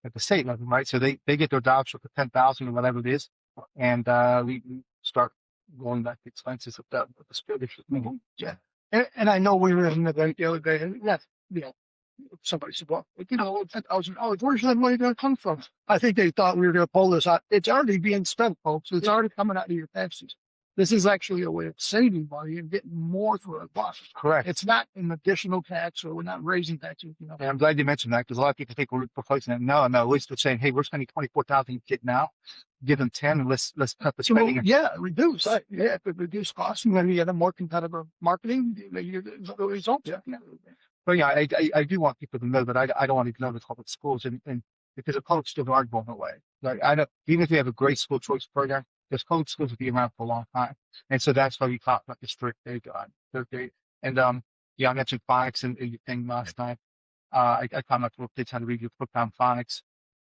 at the state level, right? So they get their voucher for $10,000 or whatever it is, and we start going back the expenses of the spirit. Yeah, and I know we were in the bank the other day, and that's somebody said, well, $10,000, where's that money going to come from? I think they thought we were going to pull this out. It's already being spent, folks. It's already coming out of your taxes. This is actually a way of saving money and getting more for a buck. Correct. It's not an additional tax, or we're not raising taxes. And I'm glad you mentioned that, because a lot of people think we're replacing it. No, at least we're saying, hey, we're spending $24,000 a kid now. Give them 10, and let's cut the spending. Reduce. Right. Yeah, if it reduce costs, and then you get a more competitive marketing, the results. Yeah. But I do want people to know that I don't want to ignore the public schools, and because the public schools aren't going away. Like even if we have a great school choice program, those public schools will be around for a long time. And so that's why we talked about this third grade. And I mentioned phonics and your thing last time. I taught my little kids how to read your book on phonics,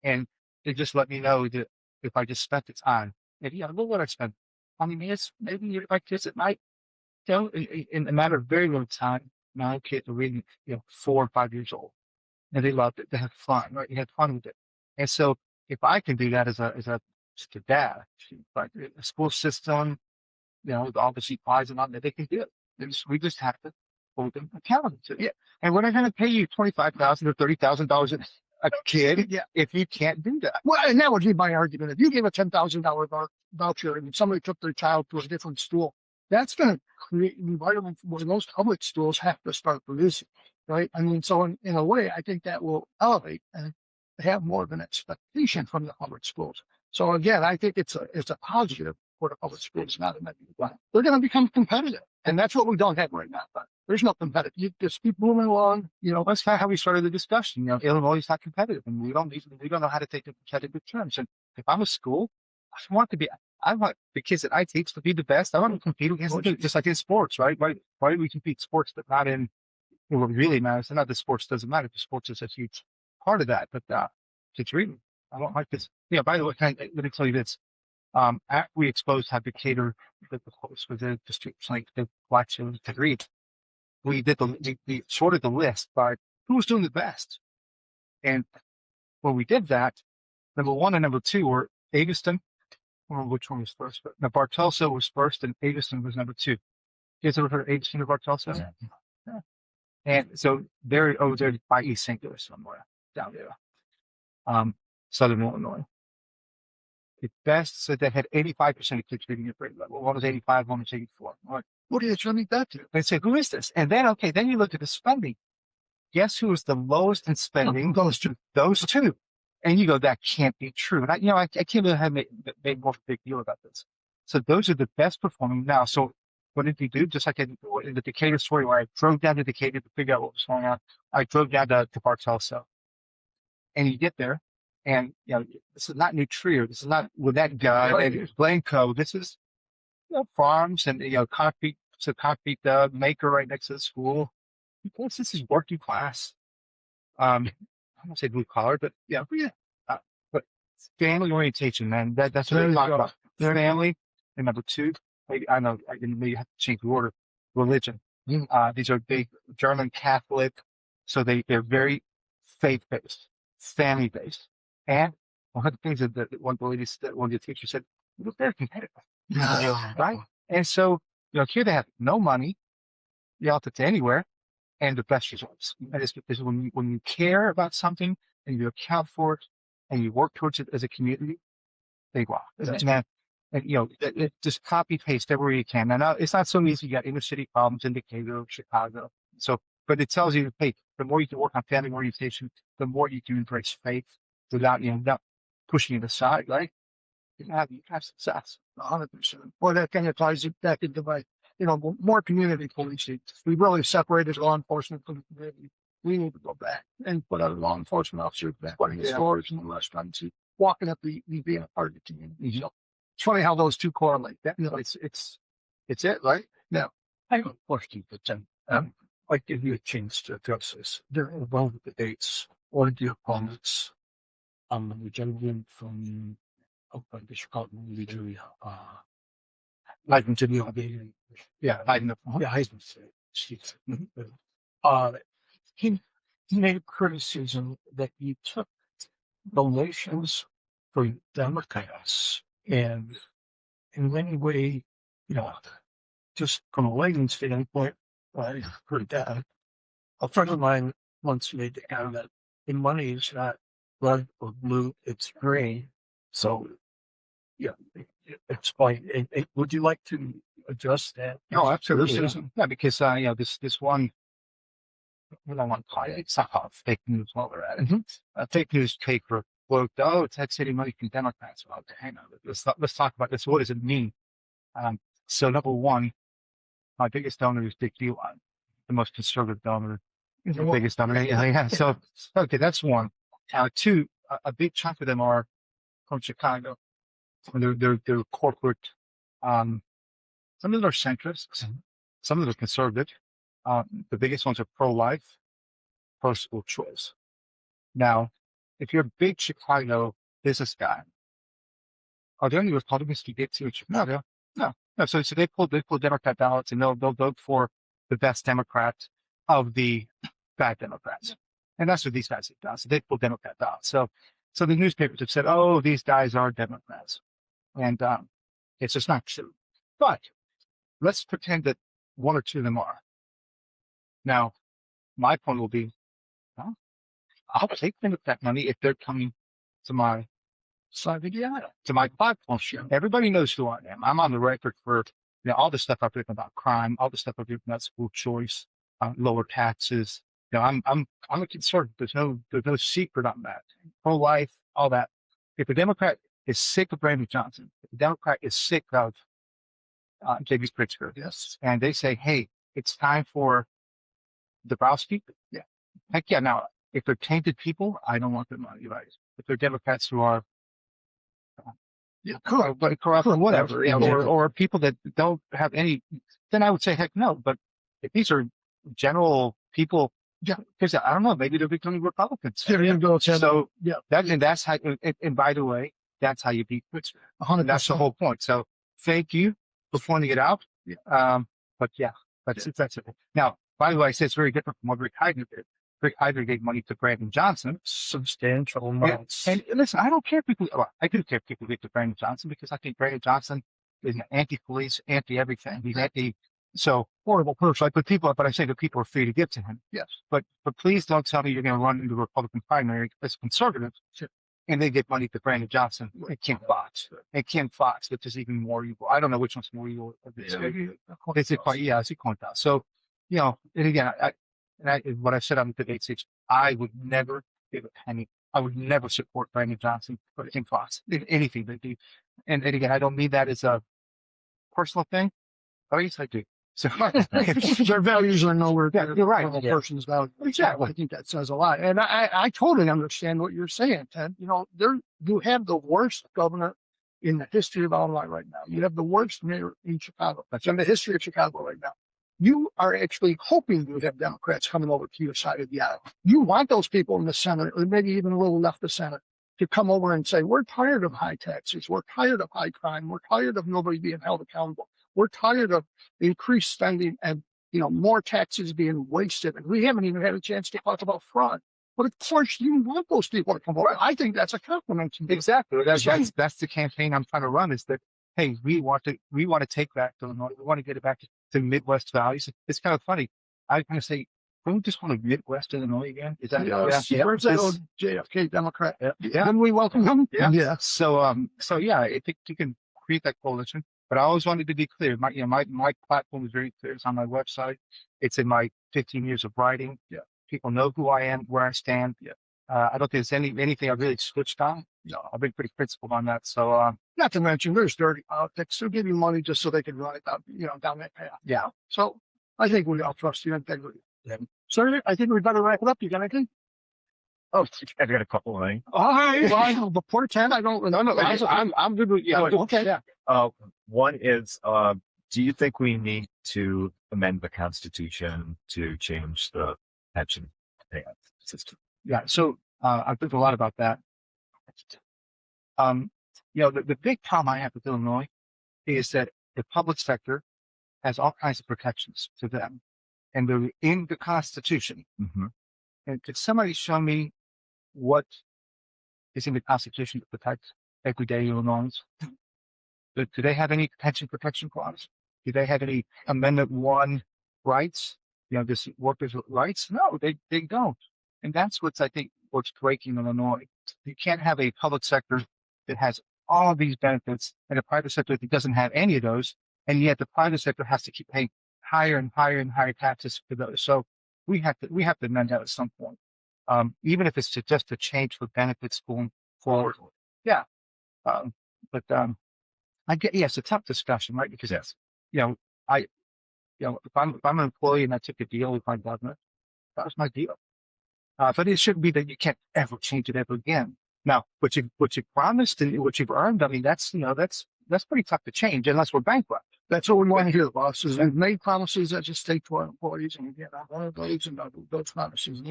and they just let me know that if I just spent the time, maybe what would I spend? 20 minutes, maybe my kids at night, in a matter of very little time. My kids are reading, 4 or 5 years old, and they loved it. They had fun, right? You had fun with it. And so if I can do that as a dad, like a school system, obviously applies and on that, they can do it. We just have to hold them accountable to it. Yeah. And we're not going to pay you $25,000 or $30,000 a kid if you can't do that. Well, and that would be my argument. If you gave a $10,000 voucher and somebody took their child to a different school, that's going to create an environment where most public schools have to start producing, right? I mean, so in a way, I think that will elevate and have more of an expectation from the public schools. So again, I think it's a positive for the public schools, not a negative one. They're going to become competitive, and that's what we don't have right now. But there's no competitive. You just keep moving along. That's kind of how we started the discussion. Illinois is not competitive, and we don't know how to take the competitive terms. And if I'm a school, I want the kids that I teach to be the best. I want to compete against them, just like in sports, right? Why do we compete sports, but not in what really matters? And not that sports doesn't matter, because sports is a huge part of that. But kids reading, I don't like this. By the way, let me tell you this. After we exposed how Decatur did the course with the district, like the black children to read, we sorted the list by who was doing the best. And when we did that, number 1 and number 2 were Aviston. I don't know which one was first, but Bartelso was first and Aviston was number 2. You guys ever heard of Aviston or Bartelso? Yeah. And so they're over there by East St. Louis somewhere down there, Southern Illinois. The best, so they had 85% of kids reading at grade level. One was 85, one was 84. Right. What do you attribute that to? They say, who is this? And then, then you look at the spending. Guess who was the lowest in spending? Those two. And you go, that can't be true. And I can't really have made more of a big deal about this. So those are the best performing now. So what did we do? Just like in the Decatur story, where I drove down to Decatur to figure out what was going on, I drove down to Bartelso. And you get there, and this is not New Trier. This is not with that guy and Blanco. This is farms and concrete. It's a concrete maker right next to the school. This is working class. I don't say blue collar, but family orientation, man. That's what There they you talk go. about. There- Family. And number two, I know I didn't maybe have to change the order. Religion. These are big German Catholic, so they're very faith based, family based. And one of the things that one of the ladies, that one of the teachers said, look, they're competitive, right? And so, here they have no money, relative to anywhere, and the best results. And it's because when you care about something and you account for it and you work towards it as a community, they go out. And just copy paste everywhere you can. And it's not so easy. You got inner city problems in Decatur, Chicago. So, but it tells you, hey, the more you can work on family orientation, the more you can embrace faith without not pushing it aside, right? You have success. 100%. Well, that kind of ties it back into more community policing. We really separated law enforcement from the community. We need to go back and put our law enforcement officers back in the stores and the restaurants, walking up the being a part of the community. It's funny how those two correlate. It's it, right? Now, I have a question for Tim. I give you a chance to address this. During one of the debates, one of the opponents, the gentleman from the Chicago area, Heisman. Yeah, I know. Yeah, Heisman. Excuse me. He made a criticism that you took donations for Democrats and in any way, just from a layman's standpoint, I heard that. A friend of mine once made the comment, the money is not red or blue, it's green. So, yeah, it's fine. Would you like to address that? No, absolutely. Yeah, because this one, I don't want to call it, it's not fake news while we're at it. Fake news paper quote, it's had city money from Democrats. Well, okay, hang on, let's talk about this. What does it mean? So number one, my biggest donor is Dick Elon, the most conservative donor, the biggest donor. Yeah. So okay, that's one. Two, a big chunk of them are from Chicago. They're corporate. Some of them are centrists. Some of them are conservative. The biggest ones are pro-life, pro-school choice. Now, if you're a big Chicago business guy, are there any Republicans to get to in Chicago? No. So they pull Democrat ballots and they'll vote for the best Democrat of the bad Democrats. And that's what these guys have done. So they pull Democrat ballots. So the newspapers have said, oh, these guys are Democrats. And it's just not true. But let's pretend that one or two of them are. Now, my point will be, I'll take Democrat money if they're coming to my side of the aisle, to my platform. Everybody knows who I am. I'm on the record for all the stuff I've written about crime, all the stuff I've written about school choice, lower taxes. I'm a conservative. There's no secret on that. Pro-life, all that. If a Democrat is sick of Brandon Johnson, if the Democrat is sick of J.B. Pritzker, yes, and they say, hey, it's time for Dabrowski, yeah, heck yeah. Now, if they're tainted people, I don't want their money, right? If they're Democrats who are corrupt or whatever, or people that don't have any, then I would say, heck no. But if these are general people, because I don't know, maybe they're becoming Republicans. So that's how. And by the way, that's how you beat Pritzker. That's the whole point. So thank you for pointing it out. But that's it. Now, by the way, I say it's very different from what Rick Heidner did. Rick Heidner gave money to Brandon Johnson. Substantial amounts. And listen, I don't care if people, I do care if people give to Brandon Johnson because I think Brandon Johnson is an anti-police, anti-everything. He's so horrible person. But I say that people are free to give to him. Yes. But please don't tell me you're going to run into the Republican primary as conservative. Sure. And they give money to Brandon Johnson and Kim Fox. And Kim Fox, which is even more evil. I don't know which one's more evil. It's a coin toss. So, and again, what I said on the debate stage, I would never give a penny. I would never support Brandon Johnson or Kim Fox in anything they do. And again, I don't mean that as a personal thing. Oh, yes, I do. So their values are nowhere. Yeah, you're right. A person's value. Exactly. I think that says a lot. And I totally understand what you're saying, Ted. You have the worst governor in the history of Illinois right now. You have the worst mayor in Chicago. That's in the history of Chicago right now. You are actually hoping you have Democrats coming over to your side of the aisle. You want those people in the Senate, or maybe even a little left of Senate, to come over and say, we're tired of high taxes. We're tired of high crime. We're tired of nobody being held accountable. We're tired of increased spending and, more taxes being wasted. And we haven't even had a chance to talk about fraud. But of course, you want those people to come over. I think that's a compliment to you. Exactly. That's the campaign I'm trying to run, is that, hey, we want to take back Illinois. We want to get it back to Midwest values. It's kind of funny. I kind of say, don't we just want a Midwest Illinois again? Is that Where's that old JFK Democrat? Yeah. Then we welcome him. Yeah. So yeah, I think you can create that coalition. But I always wanted to be clear. My platform is very clear. It's on my website. It's in my 15 years of writing. Yeah. People know who I am, where I stand. Yeah. I don't think there's anything I've really switched on. No, I've been pretty principled on that. So, not to mention there's dirty politics. They'll give you money just so they can run it down, down that path. Yeah. So I think we all trust your integrity. Yeah. Sir, I think we better wrap it up. You got anything? Oh, I got a couple of things. All right. Well, before 10, I don't. No. I'm good with Okay. Yeah. One is, do you think we need to amend the Constitution to change the pension payout system? Yeah. So I've thought a lot about that. The big problem I have with Illinois is that the public sector has all kinds of protections to them, and they're in the Constitution. Mm-hmm. And could somebody show me what is in the Constitution to protect everyday Illinoisans? Do they have any pension protection clause? Do they have any Amendment 1 rights? This workers' rights? No, they don't. And that's I think, what's breaking Illinois. You can't have a public sector that has all of these benefits and a private sector that doesn't have any of those. And yet the private sector has to keep paying higher and higher and higher taxes for those. So we have to amend that at some point. Even if it's just a change for benefits going forward. Yeah. I get, it's a tough discussion, right? Because if I'm an employee and I took a deal with my government, that was my deal. But it shouldn't be that you can't ever change it ever again. Now, what you promised and what you've earned, I mean, that's pretty tough to change unless we're bankrupt. That's what we want to hear, boss. Is we've made promises that just stay to our employees, and again, I want those and those promises.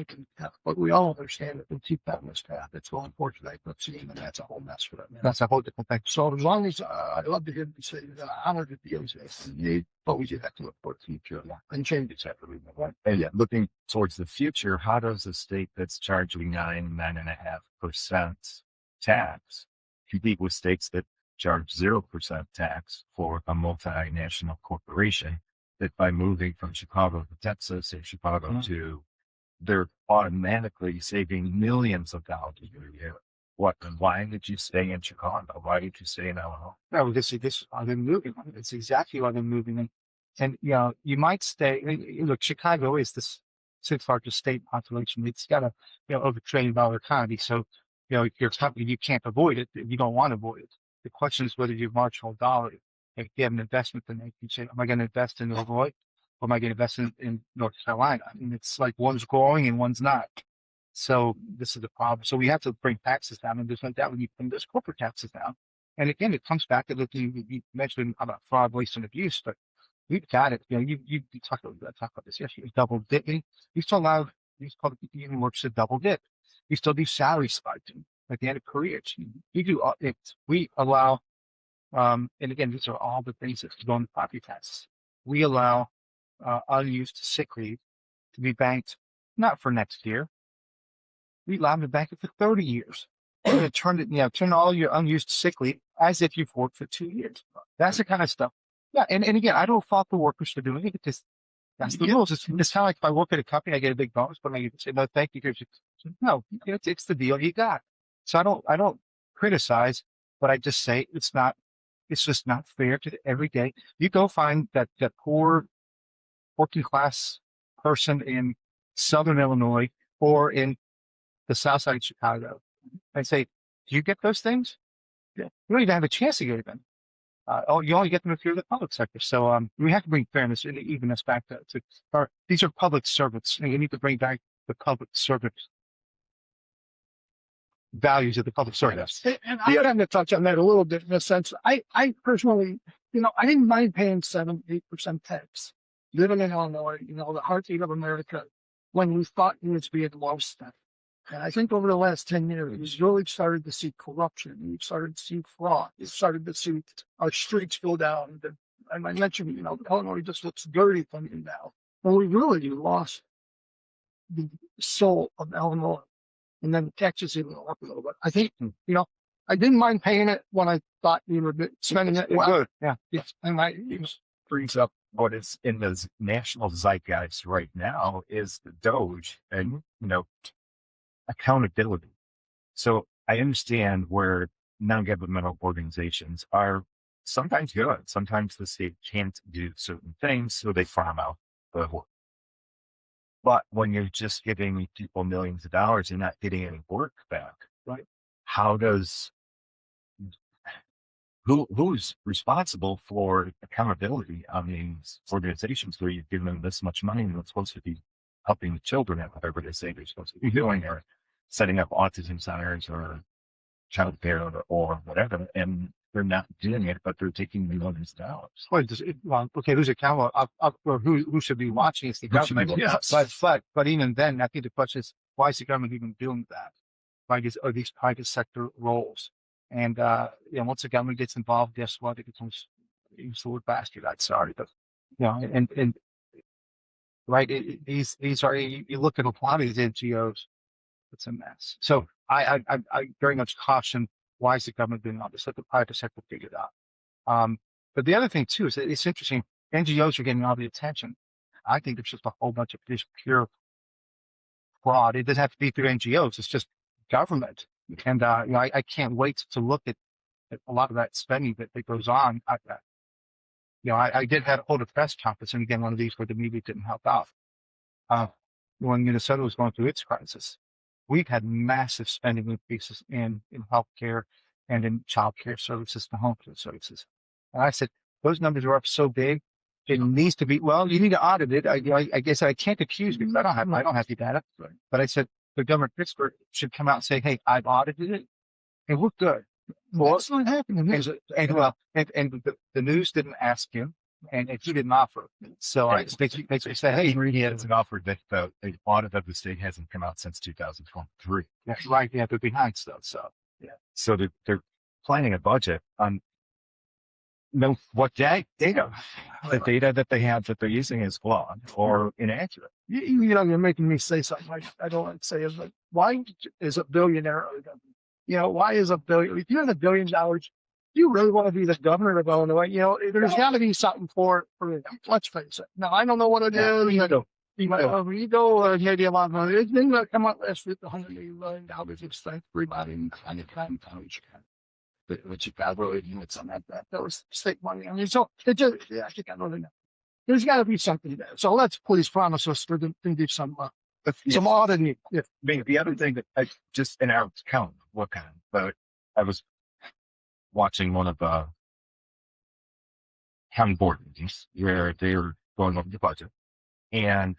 But we all understand that we'll keep that on this path. It's so unfortunate, but see, and that's a whole mess for them. That's a whole different thing. So as long as I'd love to hear you say that honored the deals need, but we did have to look for the future and change it separately. Right? And looking towards the future, how does a state that's charging 9.5% tax compete with states that charge 0% tax for a multinational corporation that by moving from Chicago to Texas or Chicago to, they're automatically saving millions of dollars a year. Why did you stay in Chicago? Why did you stay in Illinois? No, this I've been moving. It's exactly why I've been moving. And you might stay. Look, Chicago is the sixth largest state population. It's got a over $1 trillion economy. So your company, you can't avoid it. You don't want to avoid it. The question is whether you marginal dollar. If you have an investment to make, you say, am I going to invest in Illinois or am I going to invest in North Carolina? I mean, it's like one's growing and one's not. So this is the problem. So we have to bring taxes down, and there's no doubt we need to bring those corporate taxes down. And again, it comes back to looking, you mentioned about fraud, waste, and abuse, but we've got it. You talked about this yesterday. Double dipping. You still allow these public union workers to double dip. You still do salary spiking at the end of careers. You do it. We allow, and again, these are all the things that go on the property taxes. We allow unused sick leave to be banked not for next year. We allow them to bank it for 30 years. We're going to turn all your unused sick leave as if you've worked for 2 years. That's the kind of stuff. Yeah, and again, I don't fault the workers for doing it because that's the rules. It's kind of like if I work at a company, I get a big bonus, but I say no, thank you. No, it's the deal you got. So I don't criticize, but I just say it's just not fair to every day. You go find that poor working class person in Southern Illinois or in the South Side of Chicago and say, do you get those things? Yeah. You don't even have a chance to get them. You only get them if you're in the public sector. So we have to bring fairness and even us back to these are public servants, and you need to bring back the public servant values of the public service. And I have to touch on that a little bit in a sense. I personally, I didn't mind paying 7-8% tax, living in Illinois, the heartbeat of America, when we thought it was being low spent. And I think over the last 10 years, we've really started to see corruption. We've started to see fraud. We've started to see our streets go down. And I mentioned, Illinois just looks dirty from you now. Well, we really lost the soul of Illinois. And then Texas even up a little bit. I think, I didn't mind paying it when I thought we were spending it well. Good. Yeah. Yes. And Brings up what is in the national zeitgeist right now is the Doge and, accountability. So I understand where non-governmental organizations are sometimes good. Sometimes the state can't do certain things, so they farm out the work. But when you're just giving people millions of dollars and not getting any work back, right? How does who's responsible for accountability on these organizations where you've given them this much money and it's supposed to be helping the children at whatever they say they're supposed to be doing, or setting up autism centers or child care or whatever, and they're not doing it, but they're taking millions of dollars. Well, okay, who's accountable? Or who should be watching is the government. Yes. But even then, I think the question is, why is the government even doing that? Right? Are these private sector roles? And once the government gets involved, guess what? It becomes use the word bastard. I'm sorry, but and right, these are, you look at a lot of these NGOs, it's a mess. So I very much caution, why is the government doing all this? Let the private sector figure it out. But the other thing too is that it's interesting. NGOs are getting all the attention. I think it's just a whole bunch of just pure fraud. It doesn't have to be through NGOs. It's just government. And I can't wait to look at a lot of that spending that goes on. I did hold a press conference, and again, one of these where the media didn't help out. When Minnesota was going through its crisis, we've had massive spending increases in healthcare and in child care services and home care services. And I said, those numbers are up so big, it needs to be, well, you need to audit it. I guess I can't accuse because I don't have the data. Right. But I said, the government expert should come out and say, hey, I've audited it. It looked good. Well, that's not happening. And the news didn't ask him, and he didn't offer. So I basically said, hey, he hasn't offered that the audit of the state hasn't come out since 2023. That's right. Yeah, they're behind stuff. So yeah. So they're planning a budget on what data. The data that they have that they're using is flawed or inaccurate. You're making me say something I don't want to say. Is like, why is a billionaire? Why is a billion? If you have $1 billion, do you really want to be the governor of Illinois? There's got to be something for let's face it. Now, I don't know what it is. You might have an ego or maybe a lot of money. It's going to come up last week, $180 million. It's like everybody in the college. Which you got really units on that was state money. I mean, so it just, I think I really know. There's got to be something there. So let's please promise us to do some auditing. Yeah. The other thing that I just, and I was counting what kind, but I was watching one of the county board meetings where they were going over the budget, and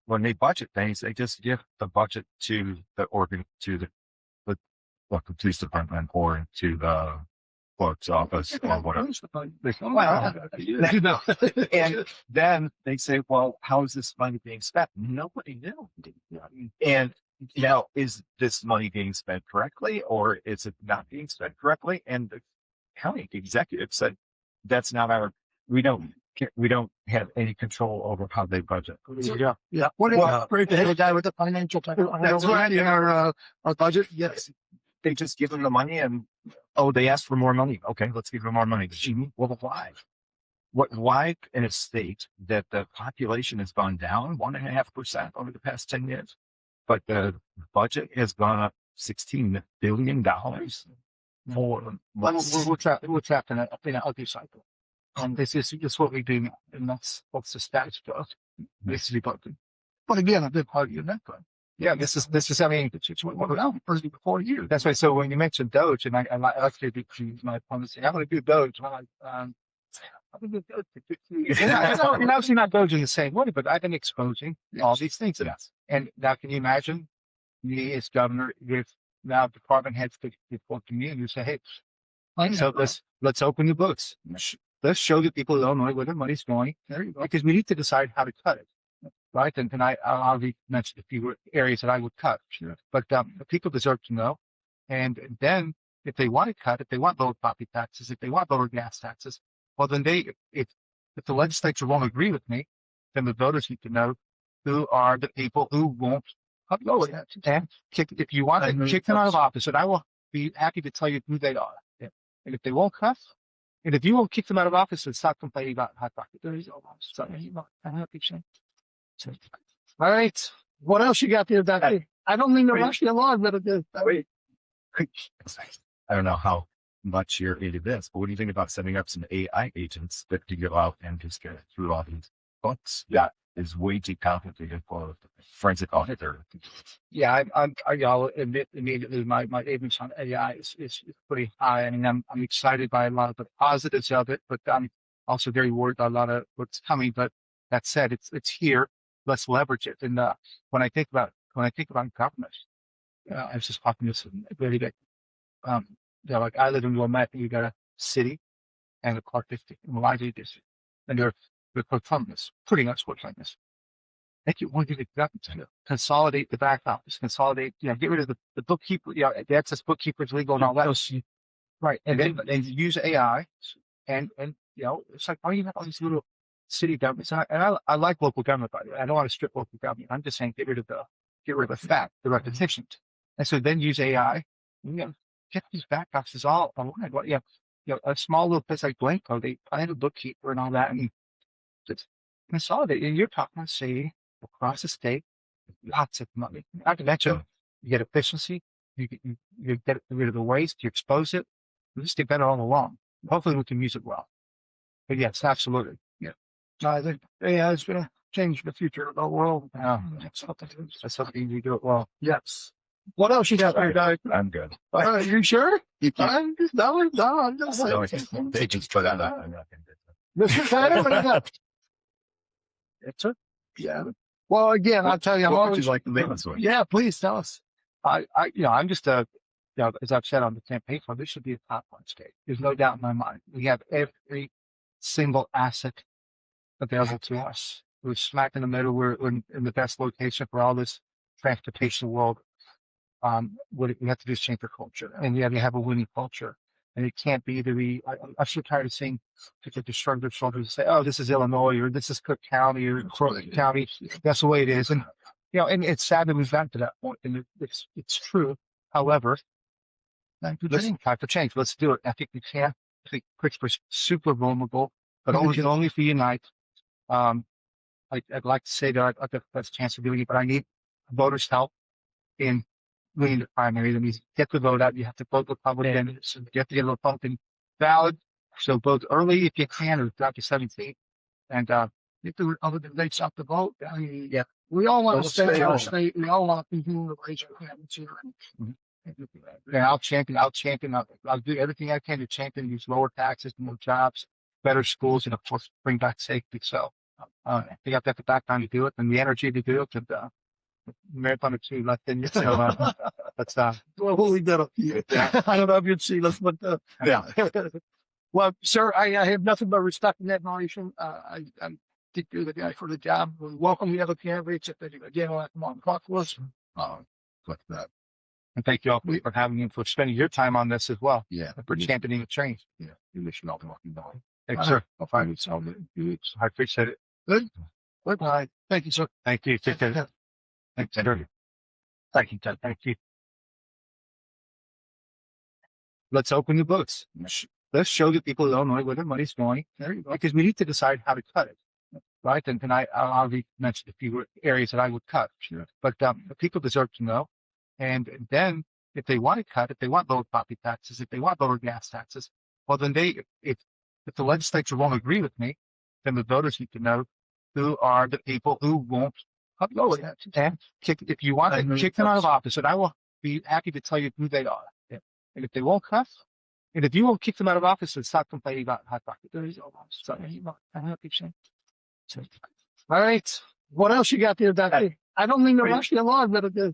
when they budget things, they just give the budget to the police department or to the clerk's office or whatever. And then they say, well, how is this money being spent? Nobody knew. And is this money being spent correctly or is it not being spent correctly? And the county executive said, that's not we don't have any control over how they budget. Yeah. What if they had a guy with a financial type? That's right. In our budget. Yes. They just give them the money and, they asked for more money. Okay, let's give them more money. Well, why? Why in a state that the population has gone down 1.5% over the past 10 years, but the budget has gone up $16 billion more? We're trapped in an ugly cycle. And this is what we do, and that's what's the status quo. Basically, but again, a big part of your net. Yeah, this is. I mean, it's what we're now for 4 years. That's right. So when you mentioned Doge, and I like to do my opponents say, I'm going to do Doge. I'm going to do Doge. And obviously not Doge in the same way, but I've been exposing all these things. Yes. And now, can you imagine me as governor if now department heads report to me and you say, hey, so let's open the books. Let's show the people of Illinois where their money's going. There you go. Because we need to decide how to cut it. right? And I already mentioned a few areas that I would cut. Sure. But the people deserve to know. And then if they want to cut, if they want lower property taxes, if they want lower gas taxes, well, then if the legislature won't agree with me, then the voters need to know who are the people who won't upload it. And if you want to kick them out of office, and I will be happy to tell you who they are. Yeah. And if they won't cut, and if you won't kick them out of office, then stop complaining about high property. All right. What else you got there, Doctor? I don't mean to rush you along, but it is. I don't know how much you're into this, but what do you think about setting up some AI agents that can go out and just get through all these books? That is way too complicated for a forensic auditor. Yeah, I'll admit immediately my ignorance on AI is pretty high. I mean, I'm excited by a lot of the positives of it, but I'm also very worried about a lot of what's coming. But that said, it's here. Let's leverage it. And when I think about government, I was just talking to some really big. Like I live in Wilmette, and you got a city and a Clark district, and a Lively district, and they're autonomous, pretty much autonomous. I think you want to do the government to consolidate the back office, consolidate, get rid of the bookkeeper, the excess bookkeepers, legal, and all that. Right, and then use AI, and it's like, why do you have all these little city governments? And I like local government, by the way. I don't want to strip local government. I'm just saying get rid of the fat, the repetition, and so then use AI. Get these back offices all online. A small little place like Blanco, they find a bookkeeper and all that, and just consolidate. And you're talking, say, across the state, lots of money. Not to mention, you get efficiency, you get rid of the waste, you expose it, you just get better all along. Hopefully, we can use it well. But yes, absolutely. Yeah. I think AI is going to change the future of the world. That's something you do it well. Yes. What else you got there, guys? I'm good. You sure? I'm just saying. They just put out that. I'm not Mr. Tyler, It's a yeah. Well, again, I'll tell you, I'm What would always you like to leave us with? Yeah, please tell us. I'm just as I've said on the campaign front, this should be a top one state. There's no doubt in my mind. We have every single asset available to us. We're smack in the middle. We're in the best location for all this transportation world. What we have to do is change the culture, and you have a winning culture. And it can't be that I'm so tired of seeing people just shrug their shoulders and say, "Oh, this is Illinois, or this is Cook County, or Crook County." That's the way it is, and and it's sad that we've gotten to that point, and it's true. However, time for change. Let's do it. I think we can. I think Pittsburgh's super vulnerable, but only if we unite. I'd like to say that I've got the best chance of doing it, but I need voters' help in winning the primary. That means get the vote out. You have to vote Republican. You have to get a Republican ballot. So vote early if you can, or drop to 17. And if there were other debates up the vote, I mean, we all want to stay in our state. We all want to continue to raise our hands here. And I'll champion. I'll do everything I can to champion these lower taxes, more jobs, better schools, and of course, bring back safety. So I think I've got the background to do it and the energy to do it. And marathon or two left in you. So let's Well, we'll leave that up to you. I don't know if you'd see us, but well, sir, I have nothing but respect and admiration. I think you're the guy for the job. We welcome the other candidates if they again want to come on and talk to us. like that. And thank you all for having me and for spending your time on this as well. Yeah. For championing the change. Yeah. You wish you all the luck in going. Thanks, sir. I'll find it out in 2 weeks. I appreciate it. Good. Bye. Thank you, sir. Thank you. Take care. Thanks, Ted. Thank you, Ted. Thank you. Let's open the books. Let's show the people in Illinois where their money's going. There you go. Because we need to decide how to cut it. Right. And I already mentioned a few areas that I would cut. Sure. But the people deserve to know. And then if they want to cut, if they want lower property taxes, if they want lower gas taxes, well, then if the legislature won't agree with me, then the voters need to know who are the people who won't upload it. And if you want to kick them out of office, and I will be happy to tell you who they are. Yeah. And if they won't cut, and if you won't kick them out of office, then stop complaining about high property. All right. What else you got there, Doctor? I don't mean to rush you along, but it is.